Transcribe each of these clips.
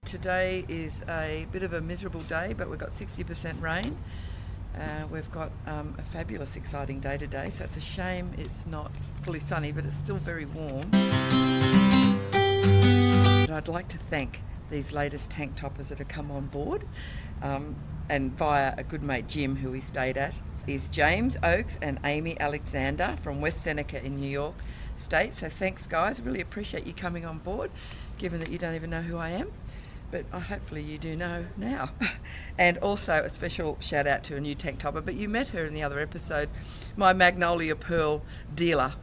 Today is a bit of a miserable day, but we've got 60% rain. We've got a fabulous, exciting day today, so it's a shame it's not fully sunny, but it's still very warm. But I'd like to thank these latest tank toppers that have come on board, and via a good mate Jim, who we stayed at, is James Oakes and Amy Alexander from West Seneca in New York State. So thanks, guys. I really appreciate you coming on board, given that you don't even know who I am. But hopefully you do know now. And also a special shout out to a new tank topper, but you met her in the other episode, my Magnolia Pearl dealer,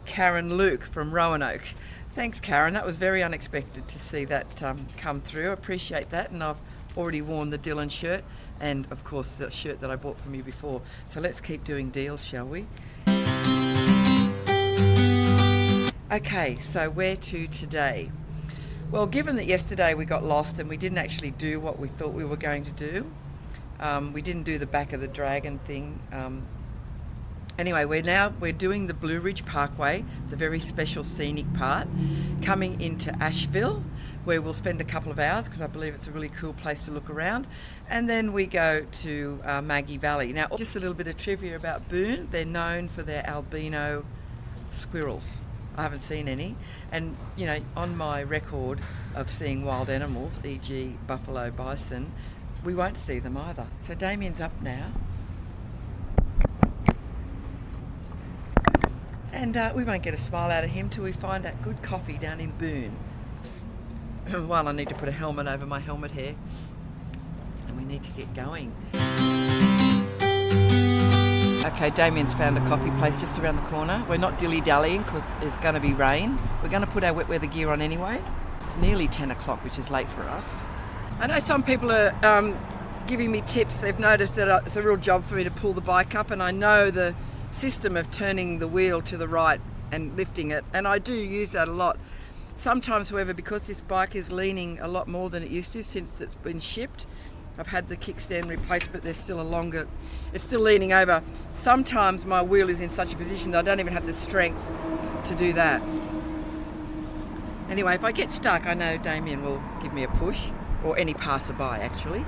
Karen Luke from Roanoke. Thanks, Karen. That was very unexpected to see that come through. I appreciate that, and I've already worn the Dylan shirt and, of course, the shirt that I bought from you before. So let's keep doing deals, shall we? Okay, so where to today? Well, given that yesterday we got lost and we didn't actually do what we thought we were going to do, we didn't do the back of the dragon thing. Anyway, we're doing the Blue Ridge Parkway, the very special scenic part, coming into Asheville, where we'll spend a couple of hours because I believe it's a really cool place to look around. And then we go to Maggie Valley. Now, just a little bit of trivia about Boone. They're known for their albino squirrels. I haven't seen any, and you know, on my record of seeing wild animals, e.g. buffalo, bison, we won't see them either. So Damien's up now, and we won't get a smile out of him till we find that good coffee down in Boone. Well, I need to put a helmet over my helmet hair, and we need to get going. Okay, Damien's found a coffee place just around the corner. We're not dilly-dallying because it's going to be rain. We're going to put our wet weather gear on anyway. It's nearly 10 o'clock, which is late for us. I know some people are giving me tips. They've noticed that it's a real job for me to pull the bike up, and I know the system of turning the wheel to the right and lifting it, and I do use that a lot. Sometimes, however, because this bike is leaning a lot more than it used to since it's been shipped, I've had the kickstand replaced, but there's still it's still leaning over. Sometimes my wheel is in such a position that I don't even have the strength to do that. Anyway, if I get stuck, I know Damien will give me a push, or any passerby actually.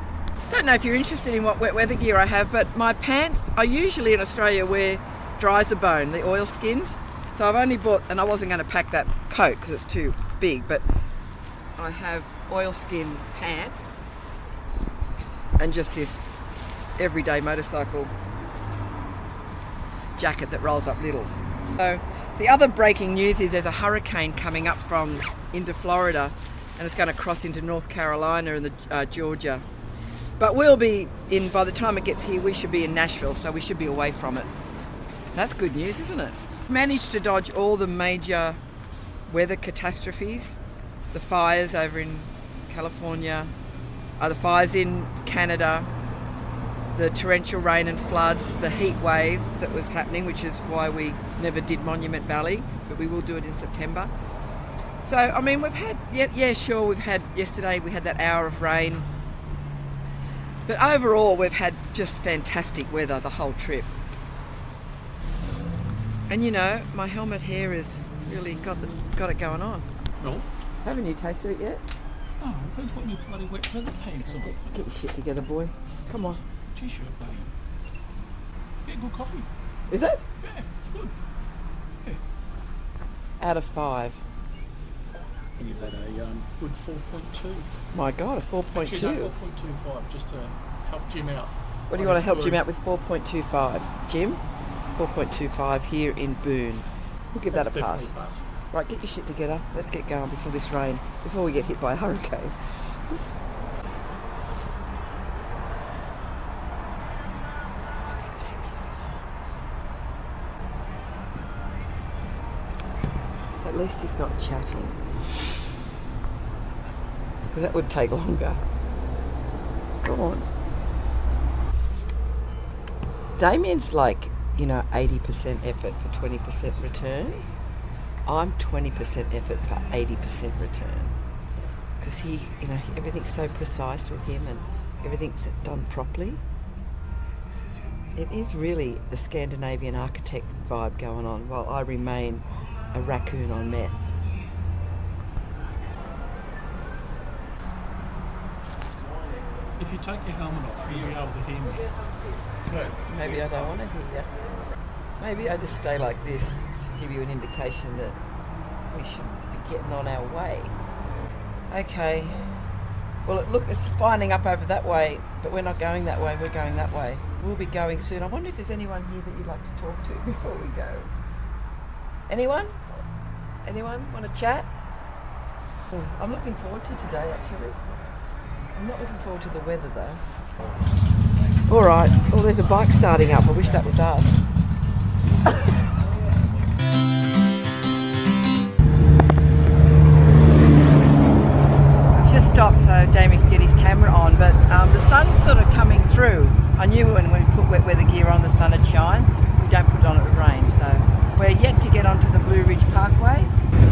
Don't know if you're interested in what wet weather gear I have, but my pants, I usually in Australia wear Dry-As-A-Bone, the oil skins. So I've only bought, and I wasn't going to pack that coat because it's too big, but I have oilskin pants and just this everyday motorcycle jacket that rolls up little. So the other breaking news is there's a hurricane coming up from into Florida, and it's going to cross into North Carolina and Georgia. But we'll be in, by the time it gets here, we should be in Nashville, so we should be away from it. That's good news, isn't it? Managed to dodge all the major weather catastrophes, the fires over in California, the fires in Canada, the torrential rain and floods, the heat wave that was happening, which is why we never did Monument Valley, but we will do it in September. So, I mean, we've had, yesterday we had that hour of rain, but overall we've had just fantastic weather the whole trip. And you know, my helmet hair has really got it going on. No. Haven't you tasted it yet? Oh, who's got your bloody wet weather pants on? Get your shit together, boy. Come on. T-shirt, buddy. Get good coffee. Is it? Yeah, it's good. Yeah. Out of 5. I give that a good 4.2. My God, a 4.2. Actually, no, 4.25, just to help Jim out. What do you want to help Jim out with 4.25? Jim? 4.25 here in Boone. We'll give that a pass. Right, get your shit together. Let's get going before this rain, before we get hit by a hurricane. That takes so long. At least he's not chatting, because that would take longer. Go on. Damien's like, 80% effort for 20% return. I'm 20% effort for 80% return. Because he, everything's so precise with him and everything's done properly. It is really the Scandinavian architect vibe going on, while I remain a raccoon on meth. If you take your helmet off, will you be able to hear me? Maybe I don't want to hear you. Maybe I just stay like this to give you an indication that we should be getting on our way. Okay. Well, look, it's lining up over that way, but we're not going that way, we're going that way. We'll be going soon. I wonder if there's anyone here that you'd like to talk to before we go. Anyone? Anyone want to chat? Oh, I'm looking forward to today, actually. I'm not looking forward to the weather, though. All right. Oh, there's a bike starting up. I wish that was us. Stop so Damien can get his camera on, but the sun's sort of coming through. I knew when we put wet weather gear on the sun would shine. We don't put it on, it would rain. So we're yet to get onto the Blue Ridge Parkway.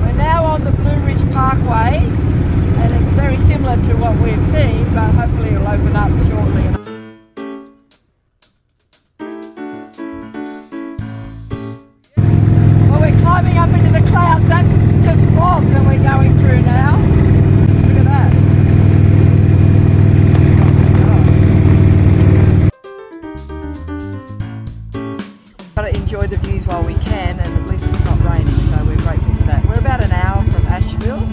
We're now on the Blue Ridge Parkway, and it's very similar to what we've seen, but hopefully it'll open up shortly. Well, we're climbing up into the clouds. That's just fog that we're going through now. Look at that. Got to enjoy the views while we can, and at least it's not raining, so we're grateful for that. We're about an hour from Asheville.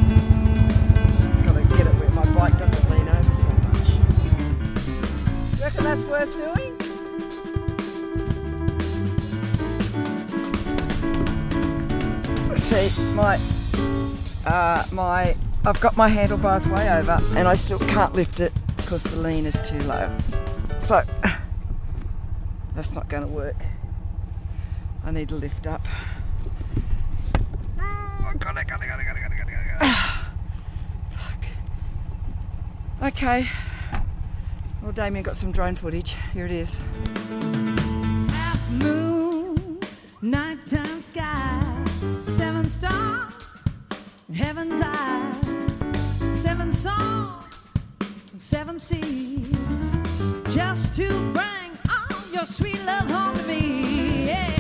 Just got to get it where my bike doesn't lean over so much. You reckon that's worth doing? See, I've got my handlebars way over and I still can't lift it because the lean is too low. So that's not going to work. I need to lift up. Oh, got it. Fuck. Okay. Well, Damien got some drone footage. Here it is. Half moon, nighttime sky, 7 stars, heaven's eyes, 7 songs, 7 seas, just to bring all your sweet love home to me. Yeah,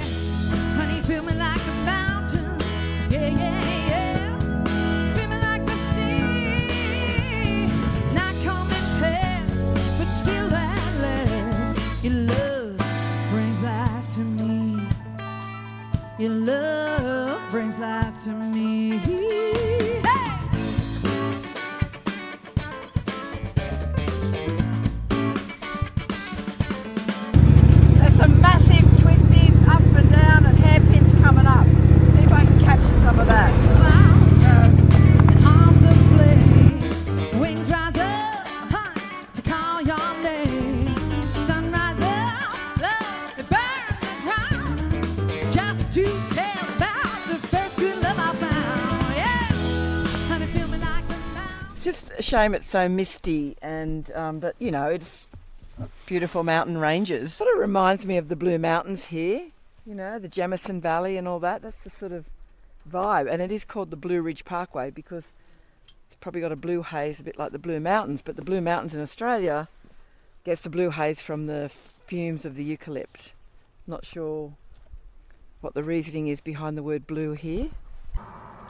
honey, feel me like the mountains. Yeah, yeah, yeah. Feel me like the sea. Not coming past, but still at last, your love brings life to me. Your love brings life to me. Hey! There's some massive twisties up and down and hairpins coming up. See if I can capture some of that. Arms of flame, wings rise up to call your name. Sunrise up, love, it burns the ground. Just to tell about the first good love I found. Yeah, honey, feel me like the mountain. It's just a shame it's so misty, and but you know, it's beautiful mountain ranges. Sort of reminds me of the Blue Mountains here, you know, the Jamison Valley and all that. That's the sort of vibe, and it is called the Blue Ridge Parkway because it's probably got a blue haze a bit like the Blue Mountains, but the Blue Mountains in Australia gets the blue haze from the fumes of the eucalypt. Not sure what the reasoning is behind the word blue here.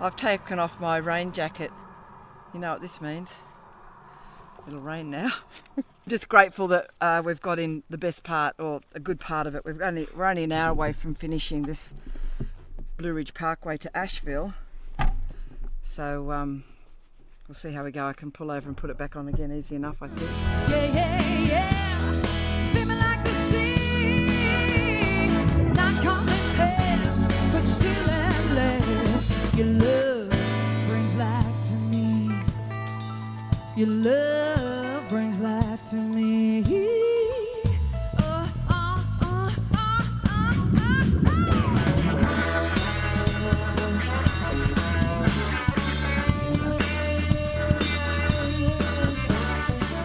I've taken off my rain jacket. You know what this means. It'll rain now. Just grateful that we've got in the best part, or a good part of it. We're only an hour away from finishing this Blue Ridge Parkway to Asheville. So we'll see how we go. I can pull over and put it back on again easy enough, I think. Yeah, yeah, yeah. Feel me like the sea. Not coming past, but still at last. Your love brings life to me. Your love brings life to me. Oh, oh, oh, oh, oh,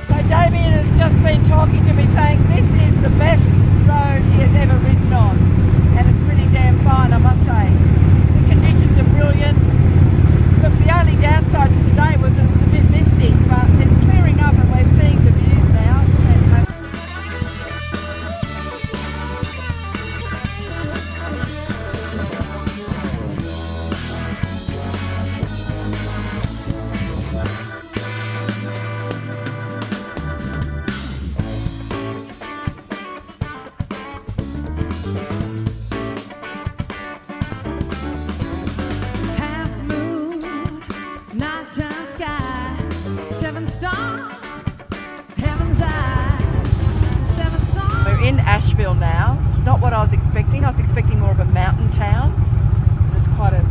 So Damien has just been talking to me saying this is the best road he has ever ridden on, and it's pretty damn fine, I must say. The conditions are brilliant. Look, the only downside to today was it was a bit misty, but it's clearing up and we're seeing the views now. what I was expecting. I was expecting more of a mountain town. It's quite a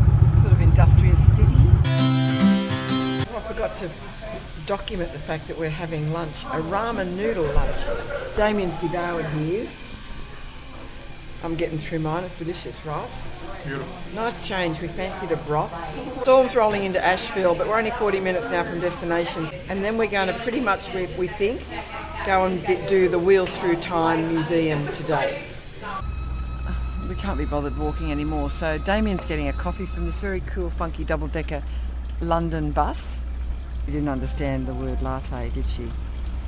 sort of industrious city. Oh, I forgot to document the fact that we're having lunch, a ramen noodle lunch. Damien's devoured his. I'm getting through mine. It's delicious, right? Beautiful. Nice change. We fancied a broth. Storm's rolling into Asheville, but we're only 40 minutes now from destination. And then we're going to pretty much, we think, go and do the Wheels Through Time Museum today. We can't be bothered walking anymore, so Damien's getting a coffee from this very cool, funky double-decker London bus. You didn't understand the word latte, did she?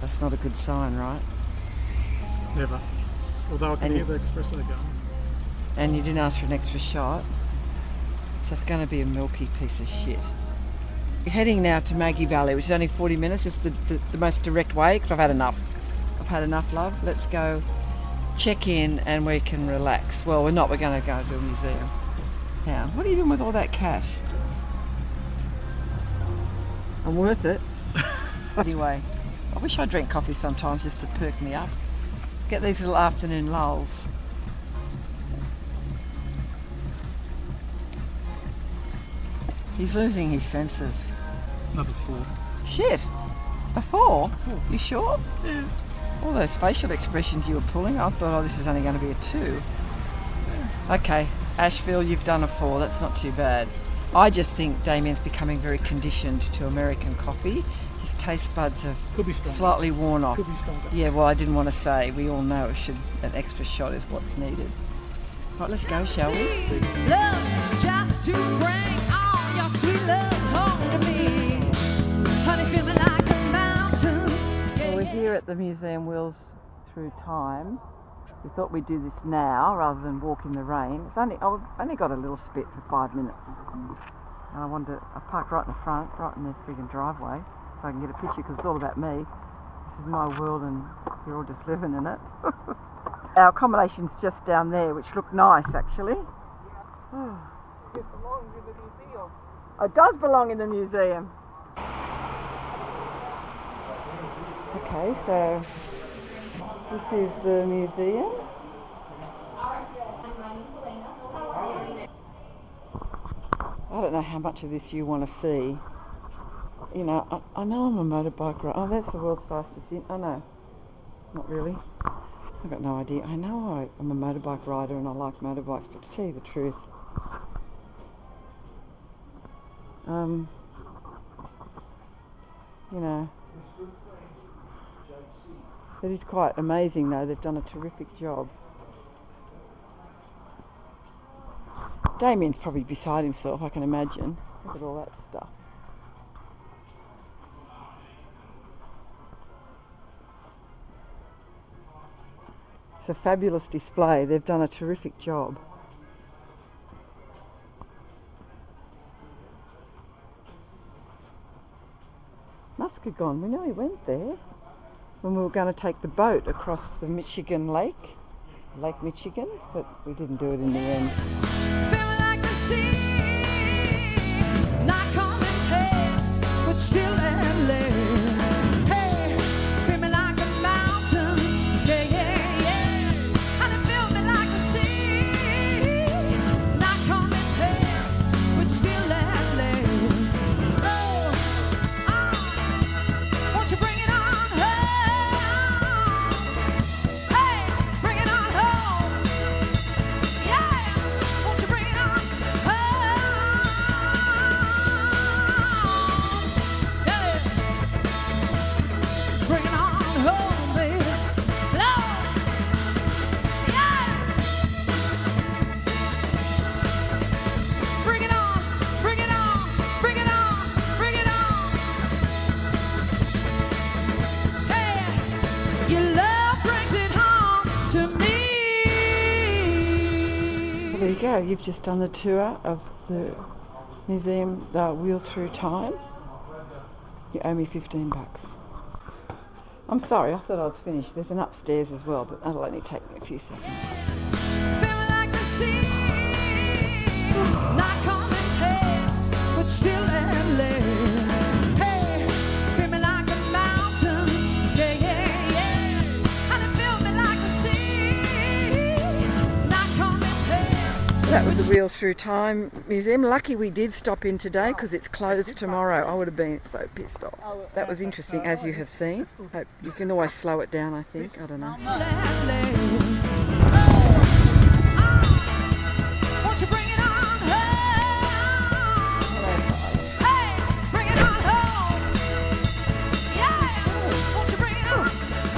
That's not a good sign, right? Never. Although I can hear the espresso going. And you didn't ask for an extra shot. So it's going to be a milky piece of shit. We're heading now to Maggie Valley, which is only 40 minutes. It's the most direct way, because I've had enough. I've had enough, love. Let's go check in and we can relax. Well, we're not. We're going to go to a museum. Now, what are you doing with all that cash? I'm worth it. Anyway, I wish I drank coffee sometimes just to perk me up. Get these little afternoon lulls. He's losing his sense of... Another 4. Shit! A 4? 4. You sure? Yeah. All those facial expressions you were pulling, I thought, oh, this is only going to be a 2. Yeah. Okay, Asheville, you've done a 4. That's not too bad. I just think Damien's becoming very conditioned to American coffee. His taste buds have slightly worn off. Could be stronger. Yeah, well, I didn't want to say. We all know an extra shot is what's needed. Right, let's go, shall we? Love, just to bring all your sweet love home to me. Honey, feeling like the mountains. Well, we're here at the museum Wheels Through Time. We thought we'd do this now rather than walk in the rain. I've only got a little spit for 5 minutes. And I parked right in the front, right in their friggin' driveway, so I can get a picture, because it's all about me. This is my world and you're all just living in it. Our accommodation's just down there, which looked nice actually. It belongs in the museum. It does belong in the museum. Okay, so this is the museum. I don't know how much of this you want to see. You know, I know I'm a motorbike rider. Oh, that's the world's fastest in. Oh no, not really. I've got no idea. I know I'm a motorbike rider and I like motorbikes, but to tell you the truth, you know, it is quite amazing though. They've done a terrific job. Damien's probably beside himself, I can imagine. Look at all that stuff. It's a fabulous display. They've done a terrific job. Muskegon, we nearly went there when we were going to take the boat across the Michigan Lake, Lake Michigan, but we didn't do it in the end. Feeling like the sea, not coming fast, but still endless. Hey, feel me like the mountains, yeah, yeah, yeah. And it feel me like the sea, not coming fast, but still endless. Oh, won't you bring it on home? Hey, bring it on home. Yeah, won't you bring it on home? Yeah, bring it on home, baby. Lord, yeah. Bring it on, bring it on, bring it on, bring it on. Hey, your love brings it home to me. Well, there you go. You've just done the tour of the museum, Wheels Through Time. You owe me $15. I'm sorry, I thought I was finished. There's an upstairs as well, but that'll only take me a few seconds. Feeling like the sea, not coming fast, but still endless. Hey, feel me like the mountains, yeah, yeah, yeah. And it feel me like the sea, That was the Wheels Through Time Museum. Lucky we did stop in today because it's closed tomorrow. I would have been so pissed off. That was interesting, as you have seen. You can always slow it down, I think. I don't know. Won't you bring it on home? Hey, bring it on home. Yeah, won't you bring it on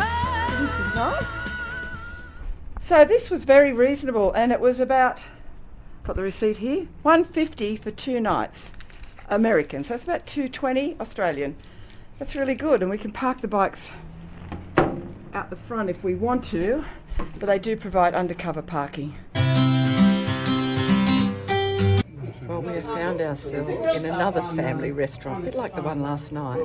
home? This is nice. So this was very reasonable, and it was about, got the receipt here, $150 for 2 nights, American. So that's about $220 Australian. That's really good, and we can park the bikes out the front if we want to, but they do provide undercover parking. Well, we have found ourselves in another family restaurant, a bit like the one last night.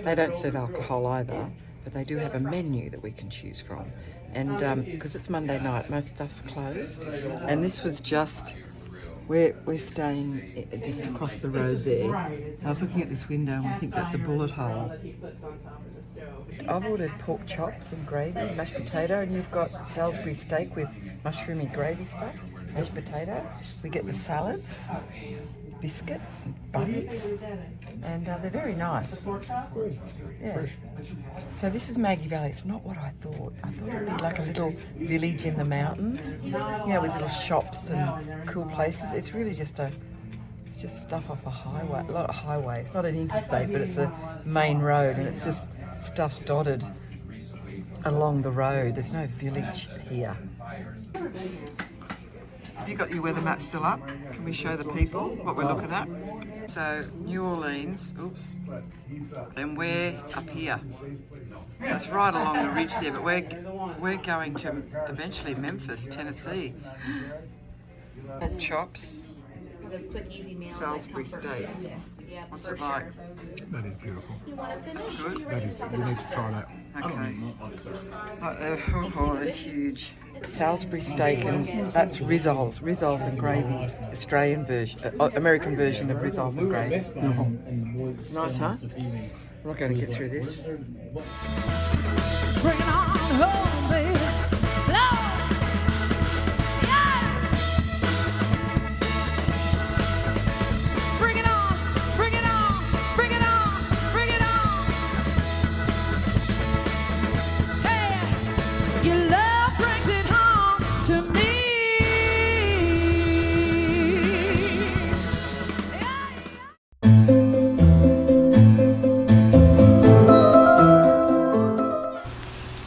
They don't serve alcohol either, but they do have a menu that we can choose from. And because it's Monday night, most stuff's closed. And this was just, we're staying just across the road there. I was looking at this window and I think that's a bullet hole. I've ordered pork chops and gravy, mashed potato, and you've got Salisbury steak with mushroomy gravy stuff, mashed potato. We get the salads, biscuit, and buns, and they're very nice. Yeah. So this is Maggie Valley. It's not what I thought. I thought it'd be like a little village in the mountains, you know, with little shops and cool places. It's really just it's just stuff off a highway, a lot of highway. It's not an interstate, but it's a main road, and it's just stuff's dotted along the road. There's no village here. Have you got your weather map still up? Can we show the people what we're looking at? So New Orleans, oops, and we're up here. So it's right along the ridge there, but we're going to eventually Memphis, Tennessee. Pork chops, Salisbury steak. What's it like? That is beautiful. That's good. That is, we need to try that. Okay. Oh, they're huge. Salisbury steak, and that's rissoles and gravy. Australian version, American version of rissoles and gravy. It's nice, huh? I'm not going to get through this. Bring it on home, baby. Lord. Yeah. Bring it on, bring it on, bring it on, bring it on. Hey, your love brings it home to me.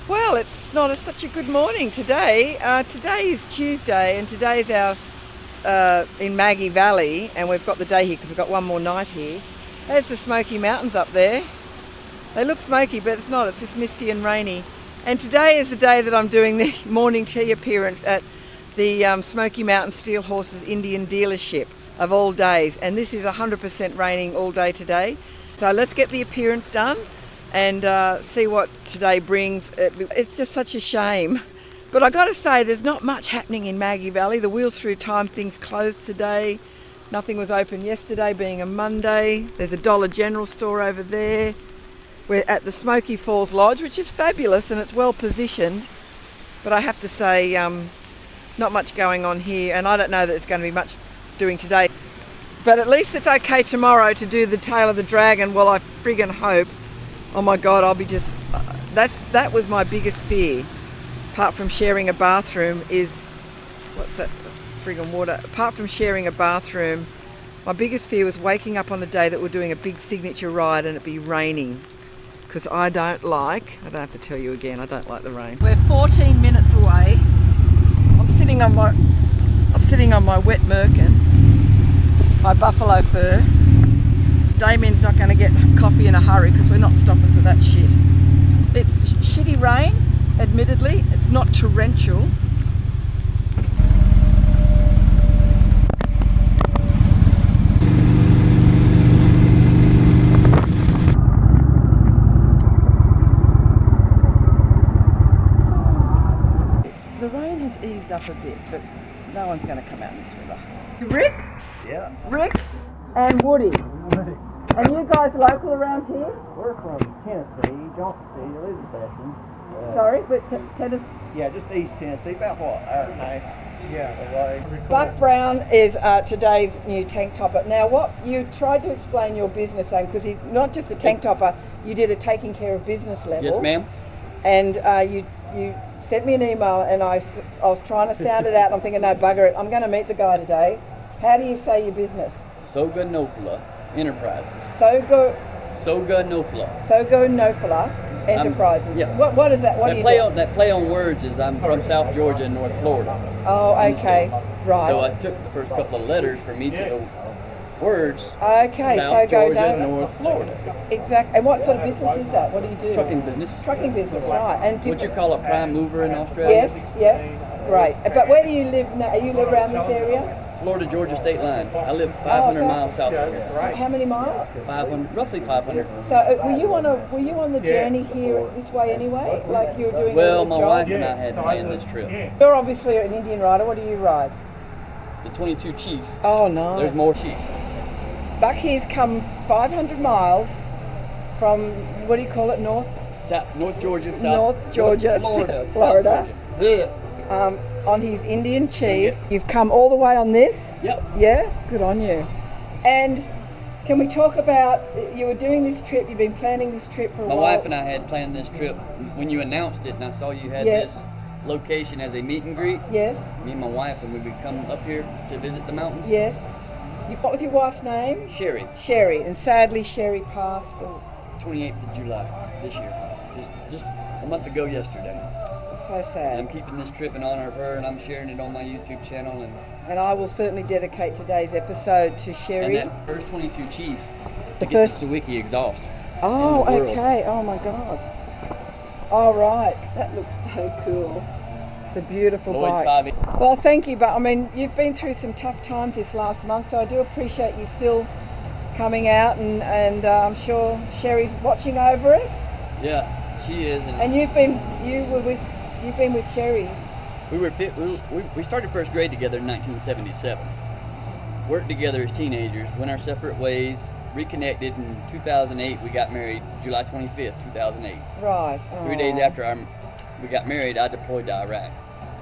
Well, it's not such a good morning today. Today is Tuesday, and today is our in Maggie Valley, and we've got the day here because we've got one more night here. There's the Smoky Mountains up there. They look smoky, but it's not. It's just misty and rainy. And today is the day that I'm doing the morning tea appearance at the Smoky Mountain Steel Horses Indian dealership of all days. And this is 100% raining all day today. So let's get the appearance done and see what today brings. It's just such a shame. But I got to say, there's not much happening in Maggie Valley. The Wheels Through Time thing's closed today. Nothing was open yesterday, being a Monday. There's a Dollar General store over there. We're at the Smoky Falls Lodge, which is fabulous and it's well positioned. But I have to say, not much going on here, and I don't know that there's going to be much doing today. But at least it's okay tomorrow to do the Tail of the Dragon. Well, I friggin' hope. Oh my God, I'll be just... that was my biggest fear. Apart from sharing a bathroom is... What's that friggin' water? Apart from sharing a bathroom, my biggest fear was waking up on a day that we're doing a big signature ride and it be raining. Because I don't have to tell you again, I don't like the rain. We're 14 minutes away. I'm sitting on my wet merkin, my buffalo fur. Damien's not going to get coffee in a hurry because we're not stopping for that shit. It's shitty rain, admittedly. It's not torrential. The rain has eased up a bit, but no one's going to come out in this river. Rick? Yeah. Rick and Woody. And you guys local around here? We're from Tennessee, Johnson City, Elizabeth. Sorry, but Tennessee? Yeah, just East Tennessee, about what, hour and a half? Yeah. Buck Brown is today's new tank topper. Now, what you tried to explain your business name, because you're not just a tank topper, you did a taking care of business level. Yes, ma'am. And you sent me an email, and I was trying to sound it out. I'm thinking, no, bugger it. I'm going to meet the guy today. How do you say your business? Soga Nopala Enterprises. Soga Nopala Enterprises. Yeah. What is that? What do you do? That play on words is I'm from South Georgia and North Florida. Oh, okay, right. So I took the first couple of letters from each of the words. Okay, South Soga Georgia, North Florida. Exactly. And what sort of business is that? What do you do? Trucking business. Trucking business, right. And What you call a prime mover in Australia? Yes, yeah, great. But where do you live now? You live around this area? Florida Georgia state line. I live 500 miles south of here. How many miles? 500, roughly 500. So were you on the journey here this way anyway? Like you were doing Well, a my job? wife and I had planned this trip. You're obviously an Indian rider. What do you ride? The 22 Chief. Oh, nice. There's more Chief. Buck here's come 500 miles from, what do you call it, North Georgia, South North Georgia, Florida. Florida. South Georgia. On his Indian Chief. You've come all the way on this? Yep. Yeah? Good on you. And can we talk about, you were doing this trip, you've been planning this trip for a My while. wife and I had planned this trip when you announced it, and I saw you had Yes. this location as a meet and greet. Yes, Me and my wife, and we would come up here to visit the mountains. yes. What was your wife's name? Sherry, Sherry. And sadly Sherry passed. 28th of July this year, just a month ago yesterday. So And I'm sad. keeping this trip in honor of her, and I'm sharing it on my YouTube channel. And I will certainly dedicate today's episode to Sherry. And that first 22 Chief The to get first- the SMOKEY exhaust. Oh, in the world. okay. Oh my God. All right. That looks so cool. It's a beautiful Lloyd's bike. 5. Well, thank you, but I mean, you've been through some tough times this last month, so I do appreciate you still coming out, and I'm sure Sherry's watching over us. Yeah, she is. And you've been with Sherry. We started first grade together in 1977. Worked together as teenagers, went our separate ways, reconnected in 2008. We got married July 25th, 2008. Right. 3 days after we got married, I deployed to Iraq.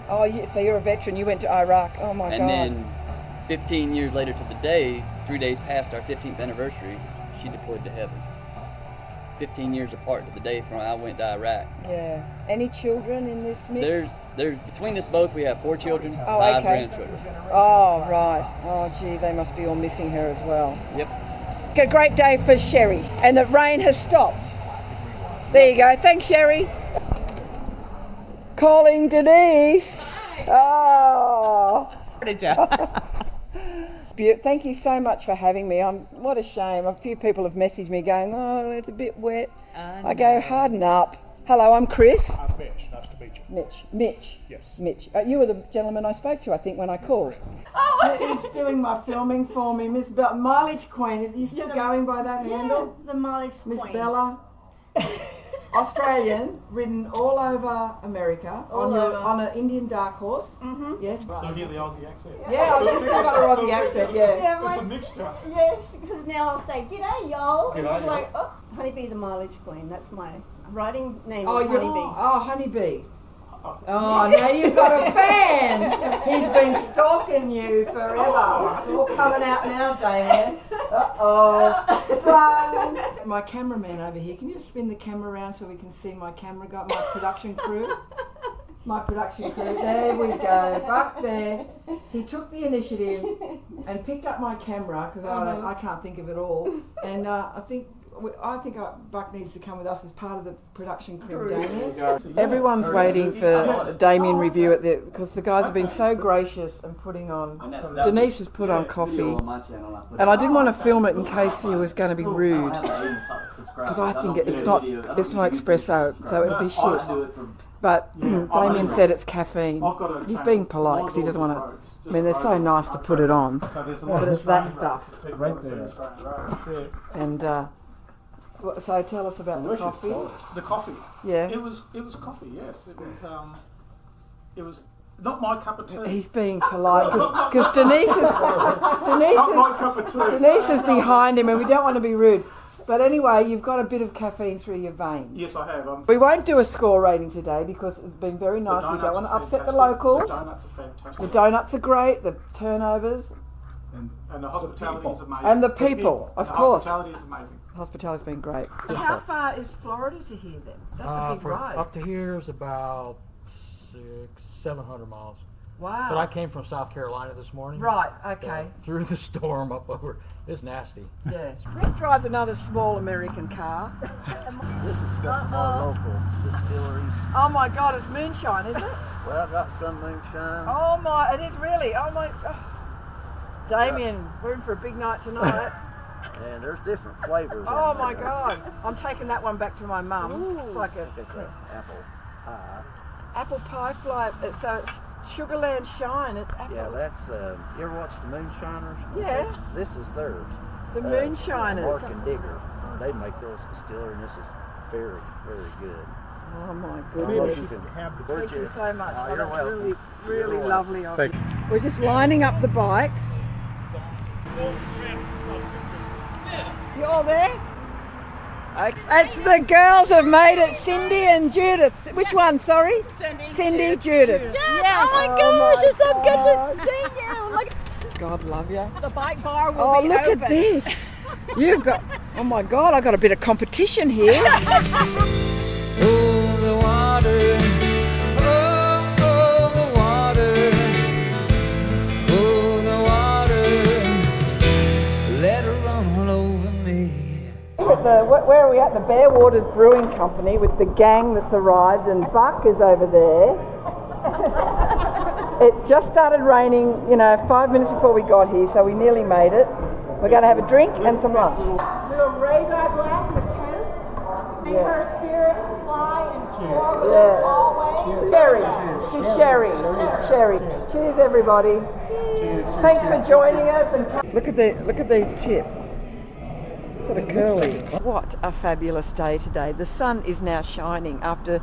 Oh, so you're a veteran. You went to Iraq. Oh my God. And then 15 years later to the day, 3 days past our 15th anniversary, she deployed to heaven. 15 years apart to the day from when I went to Iraq. Yeah. Any children in this mix? There's between us both, we have 4 children, Oh, 5 okay. grandchildren. Oh, right. Oh, gee, they must be all missing her as well. Yep. A great day for Sherry, and the rain has stopped. There you go. Thanks, Sherry. Calling Denise. Oh. Thank you so much for having me. What a shame. A few people have messaged me going, oh, it's a bit wet. I go, harden up. Hello, I'm Chris. I'm Mitch. Nice to meet you. Mitch. Yes. Mitch. You were the gentleman I spoke to, I think, when I called. He's doing my filming for me. Miss Bella, Mileage Queen. Is you still going by that handle? The mileage Miss queen. Bella. Australian, ridden all over America on an Indian dark horse. Mm-hmm. Yes. So you hear the Aussie accent? Yeah, I've still got an Aussie accent, yeah. Yeah, It's a right. mixture. Yes, because now I'll say, g'day, y'all. And G'day, I'm like, oh, Honeybee the mileage queen. That's my riding name. Oh, is Honeybee. Honeybee. Oh, now you've got a fan. He's been stalking you forever. It's all coming out now, Damien. Uh-oh. My cameraman over here, can you just spin the camera around so we can see my camera guy, my production crew? My production crew. There we go. Buck there. He took the initiative and picked up my camera because I can't think of it all. And I think Buck needs to come with us as part of the production crew, Damien. Everyone's waiting for Damien review at because the guys have been so gracious and putting on. Denise has put on coffee, and I didn't want to film it in case he was going to be rude because I think it's not espresso, so it'll be shit. But Damien said it's caffeine. He's being polite because he doesn't want to. I mean, they're so nice to put it on, but it's that stuff. Right there. And so tell us about the coffee. The coffee. Yeah. It was coffee. Yes. It was not my cup of tea. He's being polite because Denise Not my cup of tea. is behind him, and we don't want to be rude. But anyway, you've got a bit of caffeine through your veins. Yes, I have. We won't do a score rating today because it's been very nice. We don't want to upset the locals. The donuts are fantastic. The donuts are great, the turnovers. And the hospitality is amazing. And the people, of course. The hospitality is amazing. Hospitality's been great. How far is Florida to here then? That's a big ride. Up to here is about 700 miles. Wow. But I came from South Carolina this morning. Right, okay. Through the storm up over. It's nasty. Yeah. Rick drives another small American car. This is got more local distilleries. Oh my God, it's moonshine, isn't it? Well, I've got some moonshine. Oh my, it is really. Oh my. Oh. Damien, we're in for a big night tonight. And there's different flavors. Oh in my there. God. I'm taking that one back to my mum. It's like a It's an apple pie. apple pie fly. So it's Sugarland Shine. Yeah, that's, you ever watch the Moonshiners? Yeah. This is theirs. The Moonshiners. Mark and Digger. They make those distillery, and this is very, very good. Oh my Well, goodness. you can have the Thank you so much. Oh, Oh, you're that's welcome. really, really You're lovely of you. We're just lining up the bikes. You all there? Okay. It's the girls have made it, Cindy and Judith. Which one, sorry? Cindy, Judith. Yes. Oh my gosh, it's so good to see you. Look, God love you. the bike bar will Oh, be look open. at this. You've got, oh my God, I've got a bit of competition here. Oh, the water. Oh, the water. Oh, the water. Let her run all over me. Where are we at? The Bear Waters Brewing Company with the gang that's arrived, and Buck is over there. It just started raining, 5 minutes before we got here, so we nearly made it. We're going to have a drink and some lunch. We'll raise our glass with toast. Make her spirit fly and soar with Yeah. us always. Sherry. She's Sherry. Sherry. Cheers, everybody. Thanks for joining us. And look at these chips. Sort of curly. What a fabulous day today. The sun is now shining after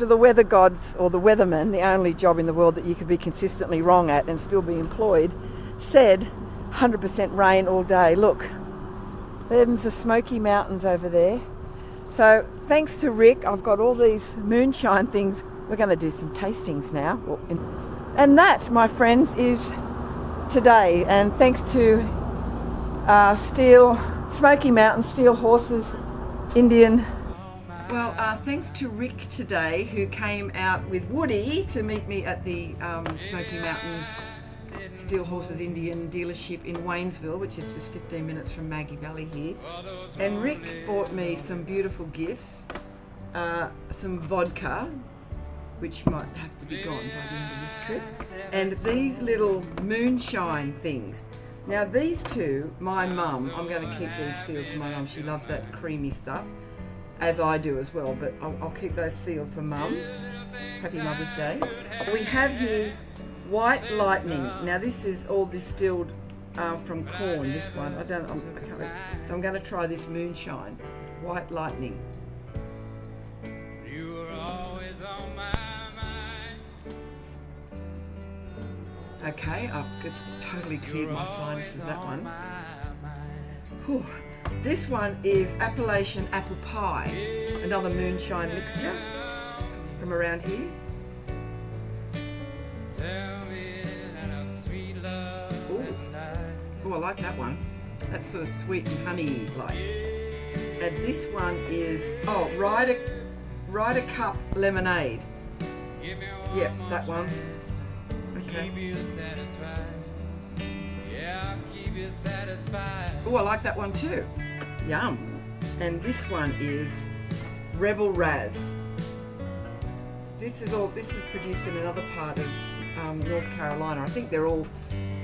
the weather gods, or the weatherman, the only job in the world that you could be consistently wrong at and still be employed, said 100% rain all day. Look, there's the Smoky Mountains over there. So thanks to Rick, I've got all these moonshine things. We're going to do some tastings now. And that, my friends, is today. And thanks to Smoky Mountain, Steel Horses, Indian. Well, thanks to Rick today, who came out with Woody to meet me at the Smoky Mountains Steel Horses Indian dealership in Waynesville, which is just 15 minutes from Maggie Valley here. And Rick bought me some beautiful gifts, some vodka, which might have to be gone by the end of this trip, and these little moonshine things. Now these two, my mum, I'm going to keep these sealed for my mum. She loves that creamy stuff, as I do as well, but I'll keep those sealed for mum. Happy Mother's Day. We have here White Lightning. Now this is all distilled from corn, this one. I can't read. So I'm going to try this moonshine. White Lightning. You were always on my mind. Okay, it's totally cleared my sinuses, that one. Whew. This one is Appalachian Apple Pie, another moonshine mixture from around here. Tell me that our sweet love is nice. Oh, I like that one. That's sort of sweet and honey like. And this one is, Ryder Cup Lemonade. Give me Yep, that one. Okay. keep you satisfied. Yeah, I'll keep you satisfied. Oh, I like that one too. Yum. And this one is Rebel Raz. This is produced in another part of North Carolina. I think they're all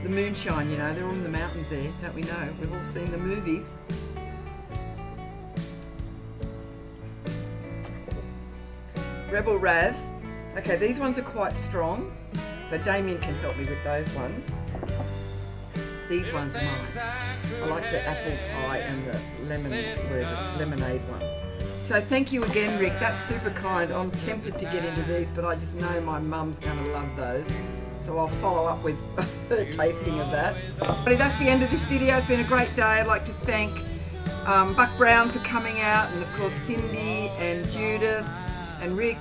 the moonshine, they're all in the mountains there, don't we know? We've all seen the movies. Rebel Raz. Okay, these ones are quite strong, so Damien can help me with those ones. These ones are mine. I like the apple pie and the lemonade one. So thank you again, Rick. That's super kind. I'm tempted to get into these, but I just know my mum's going to love those. So I'll follow up with a tasting of that. But that's the end of this video. It's been a great day. I'd like to thank Buck Brown for coming out, and of course Cindy and Judith and Rick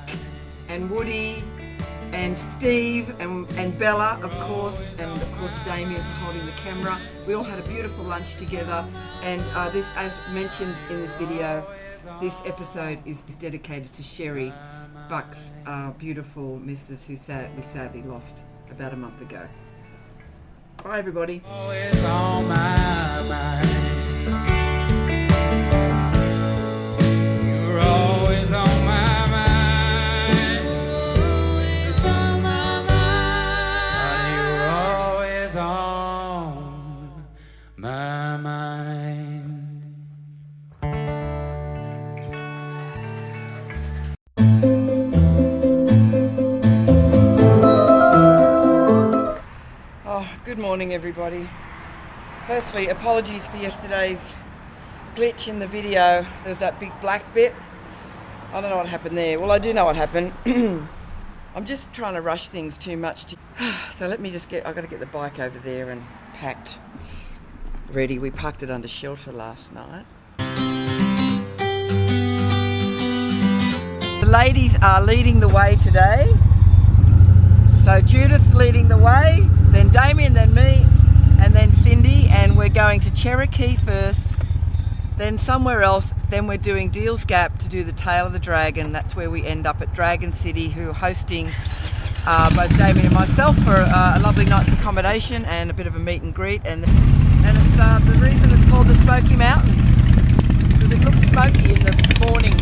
and Woody and Steve and Bella, of course, and of course Damien for holding the camera. We all had a beautiful lunch together, and this, as mentioned in this video, this episode is dedicated to Sherry, Buck's beautiful missus, who we sadly lost about a month ago. Bye everybody. Always on my mind. You're always on my mind. Always on my mind. You're always on my mind. Good morning everybody. Firstly, apologies for yesterday's glitch in the video. There was that big black bit. I don't know what happened there. Well, I do know what happened. I'm just trying to rush things too much. So let me just I've got to get the bike over there and packed. Ready. We parked it under shelter last night. The ladies are leading the way today. So Judith's leading the way, then Damien, then me, and then Cindy, and we're going to Cherokee first, then somewhere else, then we're doing Deals Gap to do the Tail of the Dragon. That's where we end up at Dragon City, who are hosting both Damien and myself for a lovely night's accommodation and a bit of a meet and greet. And it's the reason it's called the Smoky Mountains, because it looks smoky in the morning.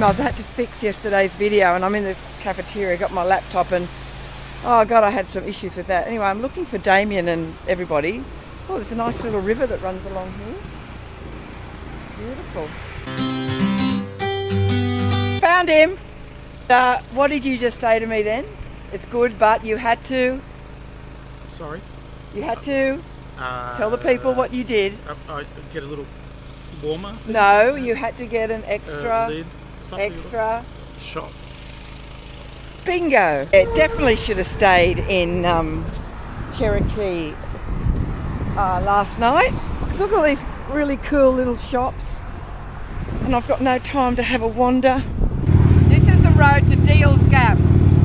I've had to fix yesterday's video, and I'm in this cafeteria, got my laptop, and oh god, I had some issues with that. Anyway, I'm looking for Damien and everybody. Oh, there's a nice little river that runs along here. Beautiful. Found him. What did you just say to me then? It's good, but you had to... Sorry? You had to tell the people what you did. I get a little warmer. No, you had to get an extra... lid. Extra shot. Bingo! It definitely should have stayed in Cherokee last night, because I've got these really cool little shops and I've got no time to have a wander. This is the road to Deals Gap,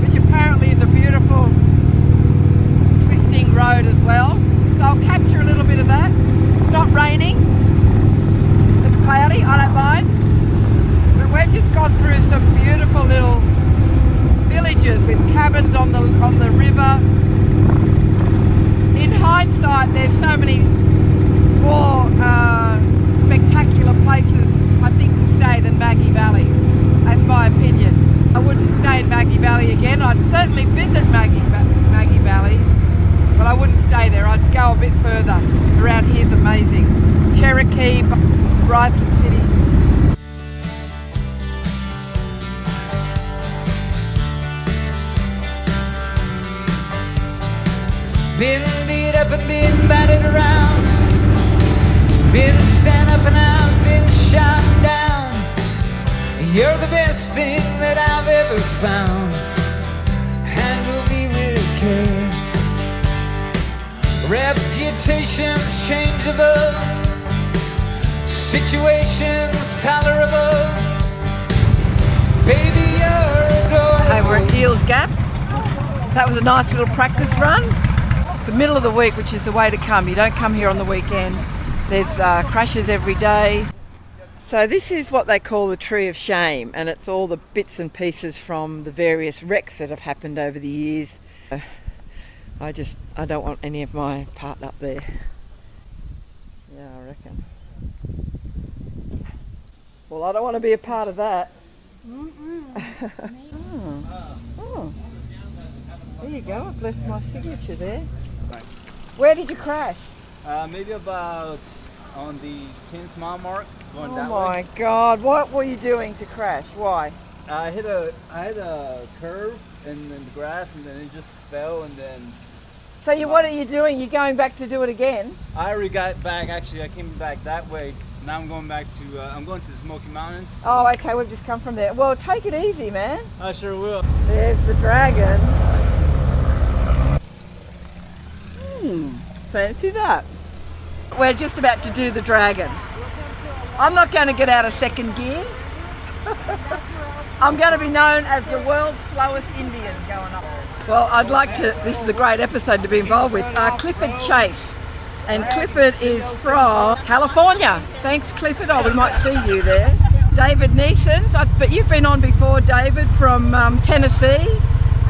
which apparently is a beautiful twisting road as well. So I'll capture a little bit of that. It's not raining, it's cloudy, I don't mind. We've just gone through some beautiful little villages with cabins on the river. In hindsight, there's so many more spectacular places, I think, to stay than Maggie Valley. That's my opinion. I wouldn't stay in Maggie Valley again. I'd certainly visit Maggie Valley, but I wouldn't stay there. I'd go a bit further. Around here's amazing. Cherokee, Bryson City. Been beat up and been batted around, been sent up and out, been shot down. You're the best thing that I've ever found. Handle me with care. Reputations changeable, situations tolerable. Baby, you're adorable. Hey, we're at Deals Gap. That was a nice little practice run. It's the middle of the week, which is the way to come. You don't come here on the weekend. There's crashes every day. So this is what they call the Tree of Shame, and it's all the bits and pieces from the various wrecks that have happened over the years. I don't want any of my part up there. Yeah, I reckon. Well, I don't want to be a part of that. Oh. There you go, I've left my signature there. Where did you crash? Maybe about on the 10th mile mark, going that way. Oh my God, what were you doing to crash? Why? I hit a curve in the grass, and then it just fell, and then... So what are you doing? You're going back to do it again? I already got back, actually. I came back that way. Now I'm going back to, I'm going to the Smoky Mountains. Oh, okay, we've just come from there. Well, take it easy, man. I sure will. There's the dragon. Fancy that. We're just about to do the dragon. I'm not going to get out of second gear. I'm going to be known as the world's slowest Indian going up. Well, I'd like to, this is a great episode to be involved with, Clifford Chase. And Clifford is from California. Thanks, Clifford. Oh, we might see you there. David Neeson's, but you've been on before, David, from Tennessee.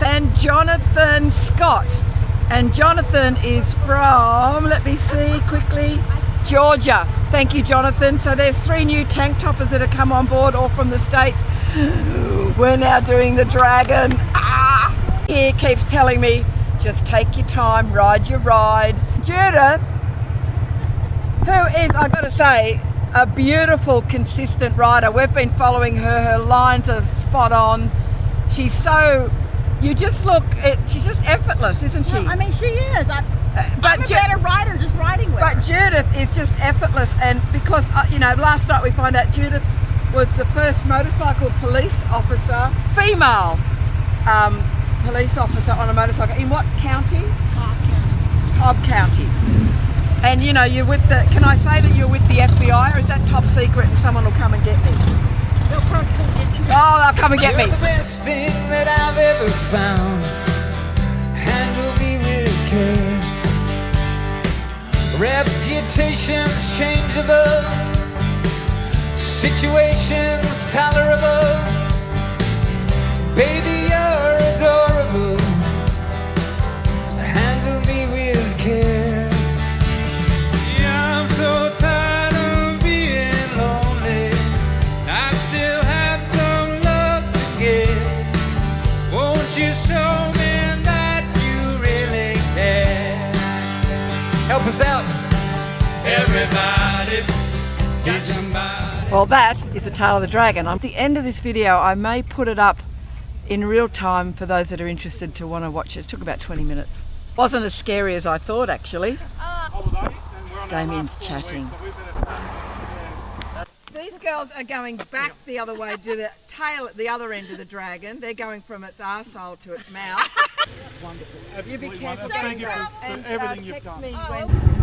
And Jonathan Scott. And Jonathan is from, let me see quickly, Georgia. Thank you, Jonathan. So there's 3 new tank toppers that have come on board, all from the States. We're now doing the dragon. He keeps telling me, just take your time, ride your ride. Judith, who is, I've got to say, a beautiful, consistent rider. We've been following her. Her lines are spot on. She's so, you just look, she's just effortless, isn't she? Well, I mean, she is. I'm a better rider just riding with her. But Judith is just effortless, and because, you know, last night we find out Judith was the first motorcycle police officer, female police officer on a motorcycle. In what county? Cobb County. And you know, you're with the, can I say that you're with the FBI, or is that top secret and someone will come and get me? They'll probably come get you. Oh, they'll come and get me. You're the best thing that I've ever found. Handle me with care. Reputations changeable, situations tolerable. Baby, you're adorable. Handle me with care. Yeah, I'm so tired of being lonely. I still have some love to give. Won't you show me that you really care? Help us out. Everybody, get somebody. Well, that is the tail of the dragon. At the end of this video, I may put it up in real time for those that are interested to want to watch it. It took about 20 minutes. Wasn't as scary as I thought, actually. Damien's chatting. These girls are going back the other way to the tail at the other end of the dragon. They're going from its arsehole to its mouth. Wonderful. You be careful. Thank you for everything you've done. Me when...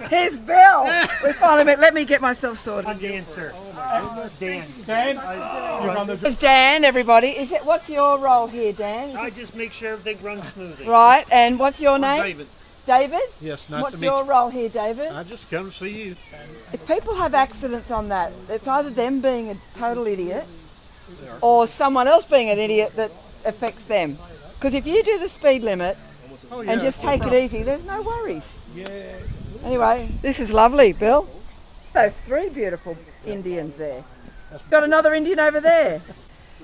Here's Bill. We finally met. Let me get myself sorted. I'm Dan, sir. Dan. Dan? It's Dan, everybody. Is it? What's your role here, Dan? I just make sure everything runs smoothly. Right, and what's your name? David. David? Yes, nice What's to meet your you. role here, David? I just come to see you. If people have accidents on that, it's either them being a total idiot or someone else being an idiot that affects them. Because if you do the speed limit and just take it easy, there's no worries. Yeah. Anyway, this is lovely, Bill. Those 3 beautiful Indians there. Got another Indian over there.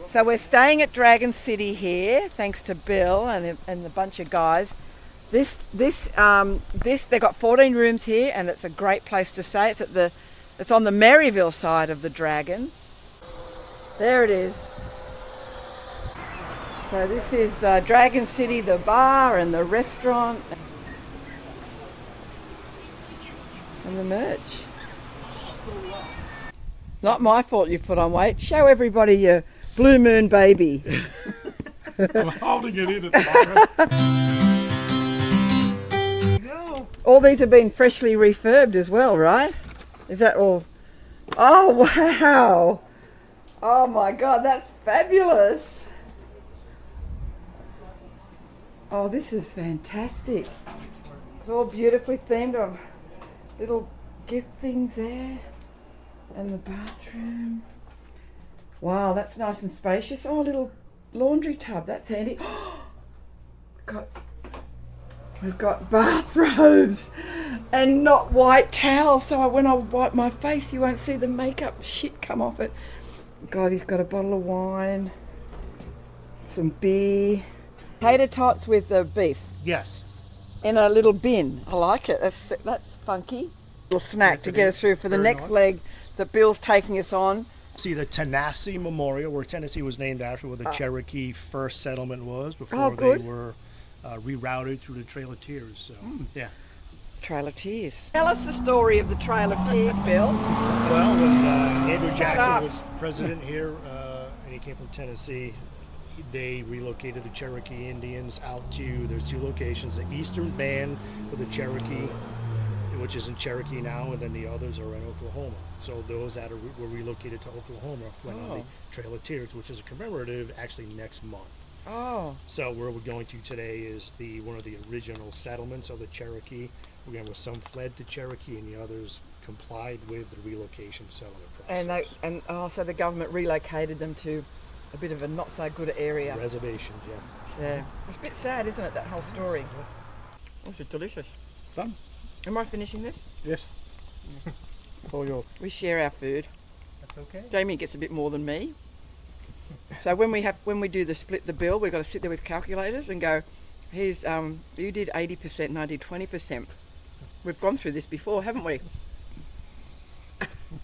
So we're staying at Dragon City here, thanks to Bill and the bunch of guys. This they've got 14 rooms here, and it's a great place to stay. It's on the Maryville side of the Dragon. There it is. So this is Dragon City, the bar and the restaurant. And the merch. Not my fault you've put on weight. Show everybody your blue moon baby. I'm holding it in at the moment. All these have been freshly refurbed as well, right? Is that all? Oh, wow. Oh my God, that's fabulous. Oh, this is fantastic. It's all beautifully themed. Little gift things there, and the bathroom. Wow, that's nice and spacious. Oh, a little laundry tub, that's handy. We've got bathrobes and not white towels, so when I wipe my face you won't see the makeup shit come off it. God, he's got a bottle of wine, some beer, tater tots with the beef. Yes. In a little bin. I like it. That's funky. Little snack to get us through for the next leg that Bill's taking us on. See the Tennessee Memorial, where Tennessee was named after, where the Cherokee first settlement was before they were rerouted through the Trail of Tears. So, yeah. Trail of Tears. Tell us the story of the Trail of Tears, Bill. Well, when Andrew Jackson was president here, and he came from Tennessee, they relocated the Cherokee Indians out to, there's 2 locations, the eastern band with the Cherokee, which is in Cherokee now, and then the others are in Oklahoma. So those that were relocated to Oklahoma went on the Trail of Tears, which is a commemorative actually next month. Oh. So where we're going to today is one of the original settlements of the Cherokee. Again, where some fled to Cherokee and the others complied with the relocation settlement process. So the government relocated them to a bit of a not so good area. Reservations, yeah. So it's a bit sad, isn't it, that whole story? Oh, it's delicious. Done. Am I finishing this? Yes. All yours. We share our food. That's okay. Damien gets a bit more than me. So when we do the split the bill, we've got to sit there with calculators and go, here's you did 80% and I did 20%. We've gone through this before, haven't we?